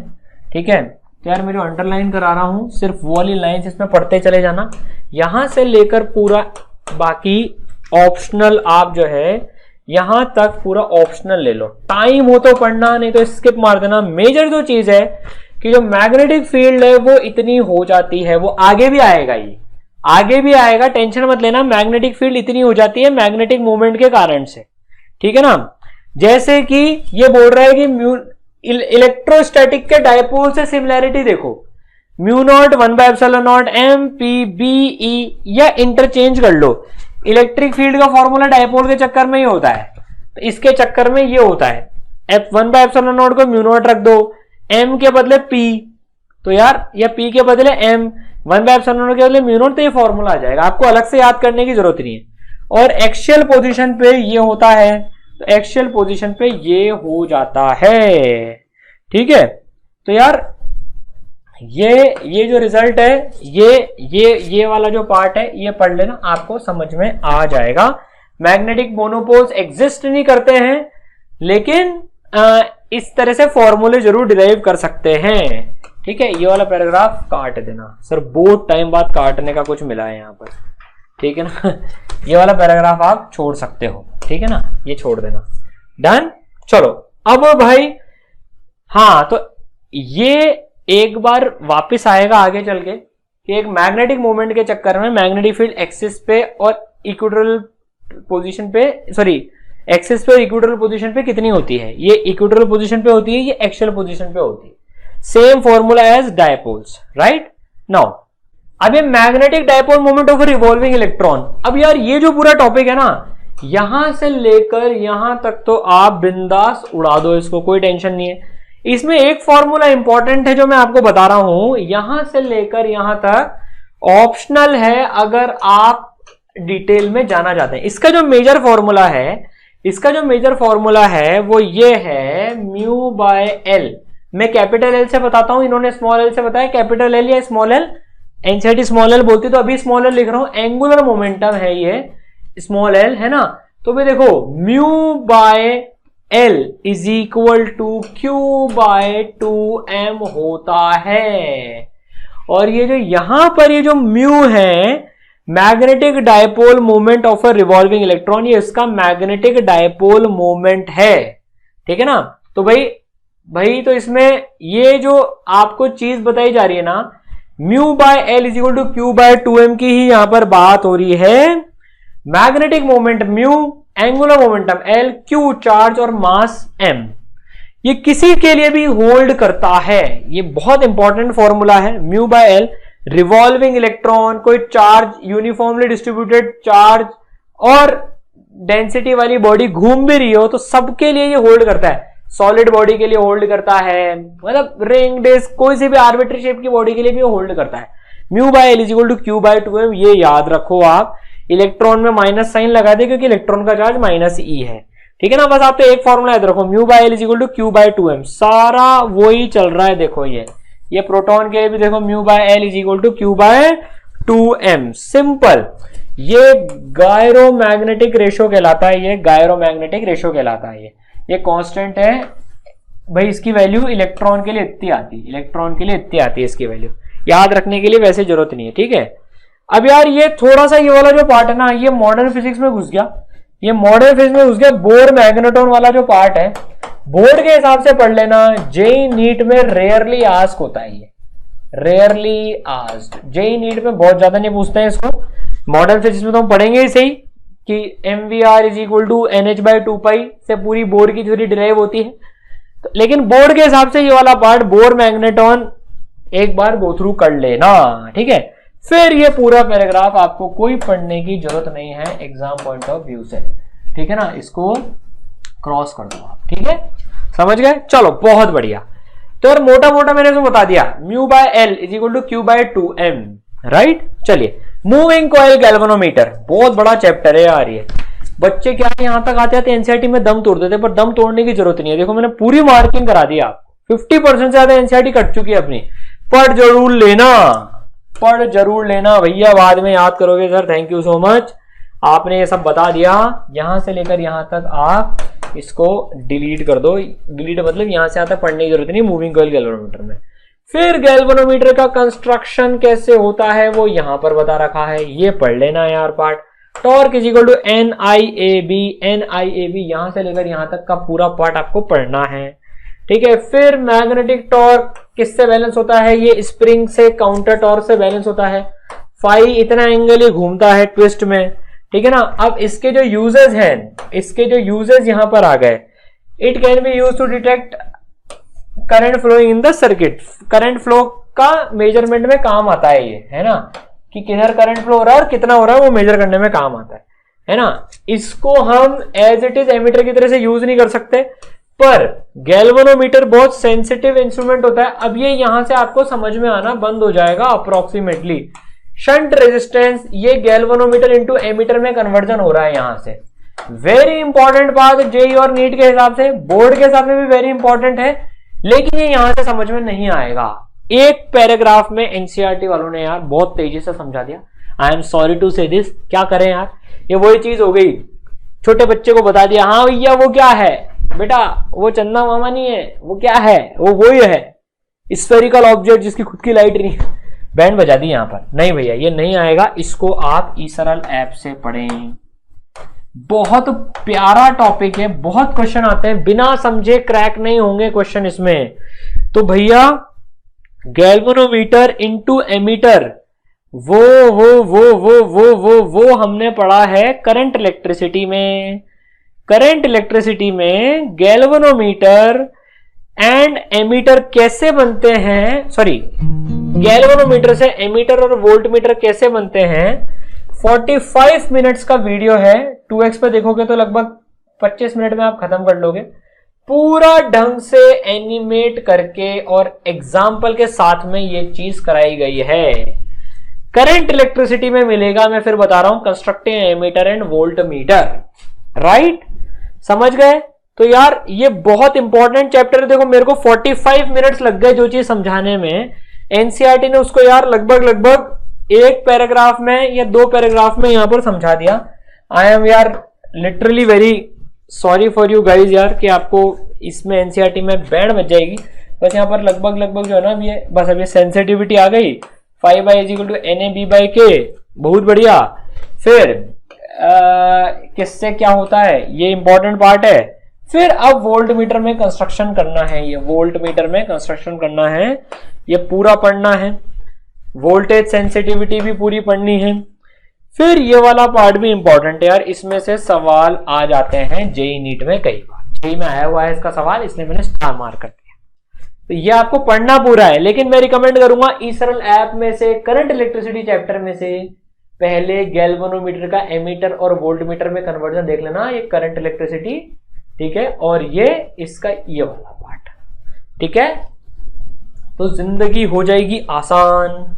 ठीक है, तो यार मैं जो अंडरलाइन करा रहा हूं सिर्फ वो वाली लाइंस इसमें पढ़ते चले जाना, यहां से लेकर पूरा बाकी ऑप्शनल आप जो है यहां तक पूरा ऑप्शनल ले लो। टाइम हो तो पढ़ना, नहीं तो स्किप मार देना। मेजर जो चीज है कि जो मैग्नेटिक फील्ड है वो इतनी हो जाती है, वो आगे भी आएगा, ये आगे भी आएगा, टेंशन मत लेना। मैग्नेटिक फील्ड इतनी हो जाती है मैग्नेटिक मूवमेंट के कारण से। ठीक है ना, जैसे कि ये बोल रहा है कि इलेक्ट्रोस्टैटिक के डायपोल से सिमिलैरिटी देखो, mu naught 1/ε0 m p b e, या इंटरचेंज कर लो। इलेक्ट्रिक फील्ड का फॉर्मूला डायपोल के चक्कर में ही होता है, तो इसके चक्कर में ये होता है, f 1/ε0 को म्यू नॉट रख दो, m के बदले p, तो यार या p के बदले m, 1/ε0 के बदले म्यू नॉट, तो ये फॉर्मूला आ जाएगा, आपको अलग से याद करने की जरूरत नहीं है। और एक्सियल पोजीशन पे ये होता है, तो एक्सियल पोजीशन पे ये हो जाता है। ठीक है, तो यार ये जो रिजल्ट है, ये वाला जो पार्ट है ये पढ़ लेना, आपको समझ में आ जाएगा। मैग्नेटिक मोनोपोल्स एग्जिस्ट नहीं करते हैं, लेकिन इस तरह से फॉर्मूले जरूर डिराइव कर सकते हैं। ठीक है, ये वाला पैराग्राफ काट देना सर, बहुत टाइम बाद काटने का कुछ मिला है यहाँ पर। ठीक है ना, ये वाला पैराग्राफ आप छोड़ सकते हो। ठीक है ना, ये छोड़ देना, डन। चलो अब भाई, हाँ तो ये एक बार वापस आएगा आगे चल के कि एक मैग्नेटिक मोमेंट के चक्कर में मैग्नेटिक फील्ड एक्सिस पे और इक्वेटोरियल पोजीशन पे, सॉरी एक्सिस पे और इक्वेटोरियल पोजीशन पे कितनी होती है, ये इक्वेटोरियल पोजीशन पे होती है, ये एक्सियल पोजीशन पे होती है। Same formula as dipoles, right. Now अब ये magnetic dipole moment of revolving electron. अब यार ये जो पूरा टॉपिक है ना, यहां से लेकर यहां तक तो आप बिंदास उड़ा दो इसको, कोई टेंशन नहीं है। इसमें एक फॉर्मूला इंपॉर्टेंट है जो मैं आपको बता रहा हूं, यहां से लेकर यहां तक ऑप्शनल है अगर आप डिटेल में जाना चाहते हैं। इसका जो मेजर फॉर्मूला है वो ये है म्यू बाय एल। मैं कैपिटल एल से बताता हूं, इन्होंने स्मॉल एल से बताया, कैपिटल एल या small L, NCERT small L बोलती, तो अभी स्मॉल एल लिख रहा हूं। एंगुलर मोमेंटम है ये, स्मॉल एल है ना, तो भी देखो mu by L is equal to Q by 2m होता है। और ये जो यहां पर ये जो म्यू है, magnetic dipole moment of a revolving electron, ये इसका मैग्नेटिक डायपोल मोमेंट है, ठीक है ना। तो भाई तो इसमें ये जो आपको चीज बताई जा रही है ना, mu by L is equal to Q by 2m की ही यहां पर बात हो रही है। Magnetic moment mu, angular momentum L, Q charge और मास m, ये किसी के लिए भी होल्ड करता है। ये बहुत इंपॉर्टेंट फॉर्मूला है। Mu by L, revolving electron, कोई चार्ज, यूनिफॉर्मली डिस्ट्रीब्यूटेड चार्ज और डेंसिटी वाली बॉडी घूम भी रही हो तो सबके लिए ये होल्ड करता है। सॉलिड बॉडी के लिए होल्ड करता है, मतलब रिंग, डिस्क, कोई सी भी आर्बिट्री शेप की बॉडी के लिए भी होल्ड करता है। Mu by L is equal to Q by 2m, ये याद रखो आप। इलेक्ट्रॉन में माइनस साइन लगा दे क्योंकि इलेक्ट्रॉन का चार्ज माइनस ई है, ठीक है ना। बस आप तो एक फॉर्मूला याद रखो, mu by L is equal to Q by 2m, सारा वही चल रहा है। देखो ये प्रोटॉन के लिए भी देखो mu by L is equal to Q by 2m, simple. ये गायरोमैग्नेटिक रेशो कहलाता है, ये गायरोमैग्नेटिक रेशो कहलाता है। ये कांस्टेंट है भाई, इसकी वैल्यू इलेक्ट्रॉन के लिए इतनी आती है, इलेक्ट्रॉन के लिए इतनी आती है इसकी वैल्यू, याद रखने के लिए वैसे जरूरत नहीं है, ठीक है। अब यार ये थोड़ा सा ये वाला जो पार्ट है ना, ये मॉडर्न फिजिक्स में घुस गया, ये मॉडर्न फिजिक्स में घुस गया। बोर मैग्नेटॉन वाला जो पार्ट है, बोर्ड के हिसाब से पढ़ लेना, जेई नीट में रेयरली आस्क होता है, ये रेयरली आस्क्ड, जेई नीट में बहुत ज्यादा नहीं पूछते हैं इसको। मॉडर्न फिजिक्स में तो हम पढ़ेंगे ही सही कि mvr is equal to nh/2π से पूरी बोर्ड की थ्योरी डिराइव होती है। तो लेकिन बोर्ड के हिसाब से ये वाला पार्ट बोर मैग्नेटॉन एक बार गो थ्रू कर लेना, ठीक है। फिर ये पूरा पैराग्राफ आपको कोई पढ़ने की जरूरत नहीं है एग्जाम पॉइंट ऑफ व्यू से, ठीक है ना। इसको क्रॉस कर दो आप, ठीक है, समझ गए। चलो बहुत बढ़िया। तो यार मोटा मोटा मैंने इसको बता दिया, mu by L is equal to Q by 2m, right. चलिए, मूविंग कॉइल गैल्वेनोमीटर, बहुत बड़ा चैप्टर है यार ये। बच्चे क्या यहां तक आते हैं एनसीईआरटी में दम तोड़ देते, पर दम तोड़ने की जरूरत नहीं है। देखो मैंने पूरी मार्किंग करा दी आपको, 50% से ज्यादा एनसीईआरटी कट चुकी है अपनी। पढ़ जरूर लेना, पढ़ जरूर लेना भैया, बाद में याद करोगे sir thank you so much, आपने ये सब बता दिया। यहां से लेकर यहां तक आप इसको डिलीट कर दो, डिलीट मतलब यहां से यहां तक पढ़ने की जरूरत नहीं मूविंग कॉइल गैल्वेनोमीटर में। फिर गैल्वेनोमीटर का कंस्ट्रक्शन कैसे होता है वो यहां पर बता रखा है, ये पढ़ लेना यार part. Torque is equal to NIAB, NIAB यहां से लेकर यहां तक का पूरा पार्ट आपको पढ़ना है, ठीक है। फिर मैग्नेटिक टॉर्क किससे बैलेंस होता है, ये स्प्रिंग से, काउंटर टॉर्क से बैलेंस होता है। फाई इतना एंगल ही घूमता है ट्विस्ट में, ठीक है ना। अब इसके जो यूजेस हैं, इसके जो यूजेस यहां पर आ गए, it can be use to detect current flowing in the circuit, current flow का मेजरमेंट में काम आता है ये, है ना, कि किधर करंट फ्लो हो रहा है और कितना हो रहा है वो मेजर करने में काम आता है ना। इसको हम एज इट इज एमीटर की तरह से यूज नहीं कर सकते, पर गैल्वेनोमीटर बहुत सेंसिटिव इंस्ट्रूमेंट होता है। अब ये यहां से आपको समझ में आना बंद हो जाएगा अप्रोक्सीमेटली। शंट रेजिस्टेंस, ये गैल्वेनोमीटर इनटू एमीटर में कन्वर्जन हो रहा है यहां से। वेरी इंपॉर्टेंट बात जेईई और नीट के हिसाब से, बोर्ड के हिसाब से भी वेरी इंपॉर्टेंट है, लेकिन ये यहां से समझ में नहीं आएगा। एक पैराग्राफ में एनसीईआरटी वालों ने यार बहुत तेजी से समझा दिया। आई एम सॉरी टू से दिस, क्या करें यार, ये वही चीज हो गई, छोटे बच्चे को बता दिया हाँ भैया वो क्या है बेटा, वो चंदा मामा नहीं है, वो क्या है, वो वही है स्फेरिकल ऑब्जेक्ट जिसकी खुद की लाइट नहीं। बैंड बजा दी यहां पर, नहीं भैया ये नहीं आएगा, इसको आप ईसरल ऐप से पढ़ें। बहुत प्यारा टॉपिक है, बहुत क्वेश्चन आते हैं, बिना समझे क्रैक नहीं होंगे क्वेश्चन इसमें। तो भैया गैल्वेनोमीटर इनटू एमीटर वो हमने पढ़ा है करंट इलेक्ट्रिसिटी में। करंट इलेक्ट्रिसिटी में गैल्वेनोमीटर एंड एमीटर कैसे बनते हैं, सॉरी गैल्वेनोमीटर से एमीटर और वोल्टमीटर कैसे बनते हैं, 45 मिनट्स का वीडियो है। 2x पे देखोगे तो लगभग 25 मिनट में आप खत्म कर लोगे, पूरा ढंग से एनिमेट करके और एग्जाम्पल के साथ में ये चीज कराई गई है। करंट इलेक्ट्रिसिटी में मिलेगा, मैं फिर बता रहा हूं, constructing ammeter and voltmeter, right, समझ गए। तो यार ये बहुत इंपॉर्टेंट चैप्टर है। देखो मेरे को 45 मिनट्स लग गए जो चीज समझाने में, एनसीईआरटी ने उसको यार लगभग एक पैराग्राफ में या 2 पैराग्राफ में यहां पर समझा दिया। आई एम यार literally very sorry for you guys यार कि आपको इसमें एनसीईआरटी में बैंड बच जाएगी। बस यहाँ पर लगभग जो है ना ये बस अब ये सेंसिटिविटी आ गई five by is equal to N A B by K, बहुत बढ़िया। फिर किससे क्या होता है, ये इंपॉर्टेंट पार्ट है। फिर अब वोल्ट मीटर में कंस्ट्रक्शन करना है, ये वोल्ट मीटर में कंस्ट्रक्शन करना है, ये पूरा पढ़ना है। वोल्टेज सेंसिटिविटी भी पूरी पढ़नी है। फिर ये वाला पार्ट भी इंपॉर्टेंट है यार, इसमें से सवाल आ जाते हैं जेई नीट में कई बार, जेई में आया हुआ है इसका सवाल, इसलिए मैंने स्टार मार्क कर दिया। तो ये आपको पढ़ना पूरा है, लेकिन मैं रिकमेंड करूंगा ईसरल ऐप में से करंट इलेक्ट्रिसिटी चैप्टर में से पहले गैल्वेनोमीटर का एमीटर और वोल्ट मीटर में कन्वर्जन देख लेना, ये करंट इलेक्ट्रिसिटी, ठीक है, और ये इसका ये वाला पार्ट, ठीक है। तो जिंदगी हो जाएगी आसान।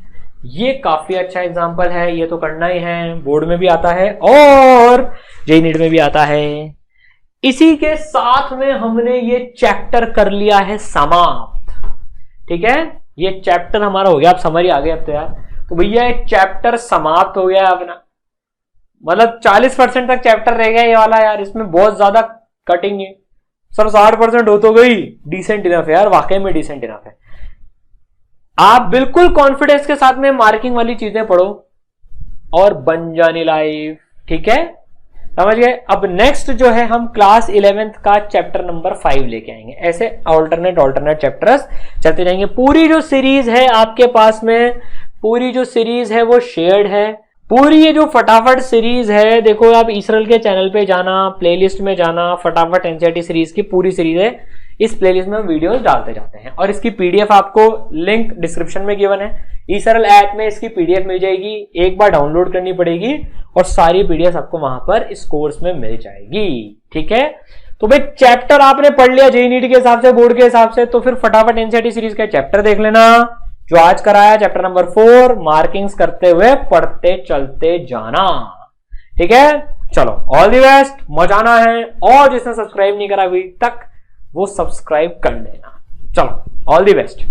ये काफी अच्छा एग्जांपल है, ये तो करना ही है, बोर्ड में भी आता है और जेईई नीट में भी आता है। इसी के साथ में हमने ये चैप्टर कर लिया है समाप्त, ठीक है। ये चैप्टर हमारा हो गया, आप समझ ही आ गए अब तो यार। तो भैया ये चैप्टर समाप्त हो गया अपना, मतलब 40% तक चैप्टर रह गया ये वाला यार, इसमें बहुत ज्यादा कटिंग है सर, 60% हो तो गई, डिसेंट इनफ है यार, वाकई में डिसेंट इनफ है। आप बिल्कुल कॉन्फिडेंस के साथ में मार्किंग वाली चीजें पढ़ो और बन जाने लाइव, ठीक है, समझ गए। अब नेक्स्ट जो है हम क्लास 11th का चैप्टर नंबर 5 लेके आएंगे, ऐसे ऑल्टरनेट चैप्टर्स चलते जाएंगे। पूरी जो सीरीज है आपके पास में, पूरी जो सीरीज है वो शेयर्ड है। पूरी ये जो फटाफट सीरीज है, देखो आप ईसरल के चैनल पे जाना, प्लेलिस्ट में जाना, फटाफट एनसीईआरटी सीरीज की पूरी सीरीज है, इस प्लेलिस्ट में हम वीडियोस डालते जाते हैं। और इसकी पीडीएफ आपको लिंक डिस्क्रिप्शन में गिवन है, ईसरल ऐप में इसकी पीडीएफ मिल जाएगी, एक बार डाउनलोड करनी पड़ेगी और सारी पीडीएफ आपको वहां पर इस कोर्स में मिल जाएगी, ठीक है। तो भाई चैप्टर आपने पढ़ लिया जेईई नीट के हिसाब से, बोर्ड के हिसाब से, तो फिर फटाफट एनसीईआरटी सीरीज का चैप्टर देख लेना जो आज कराया, चैप्टर नंबर 4, मार्किंग्स करते हुए पढ़ते चलते जाना, ठीक है। चलो ऑल द बेस्ट, मजाना है, और जिसने सब्सक्राइब नहीं करा अभी तक वो सब्सक्राइब कर लेना। चलो ऑल द बेस्ट।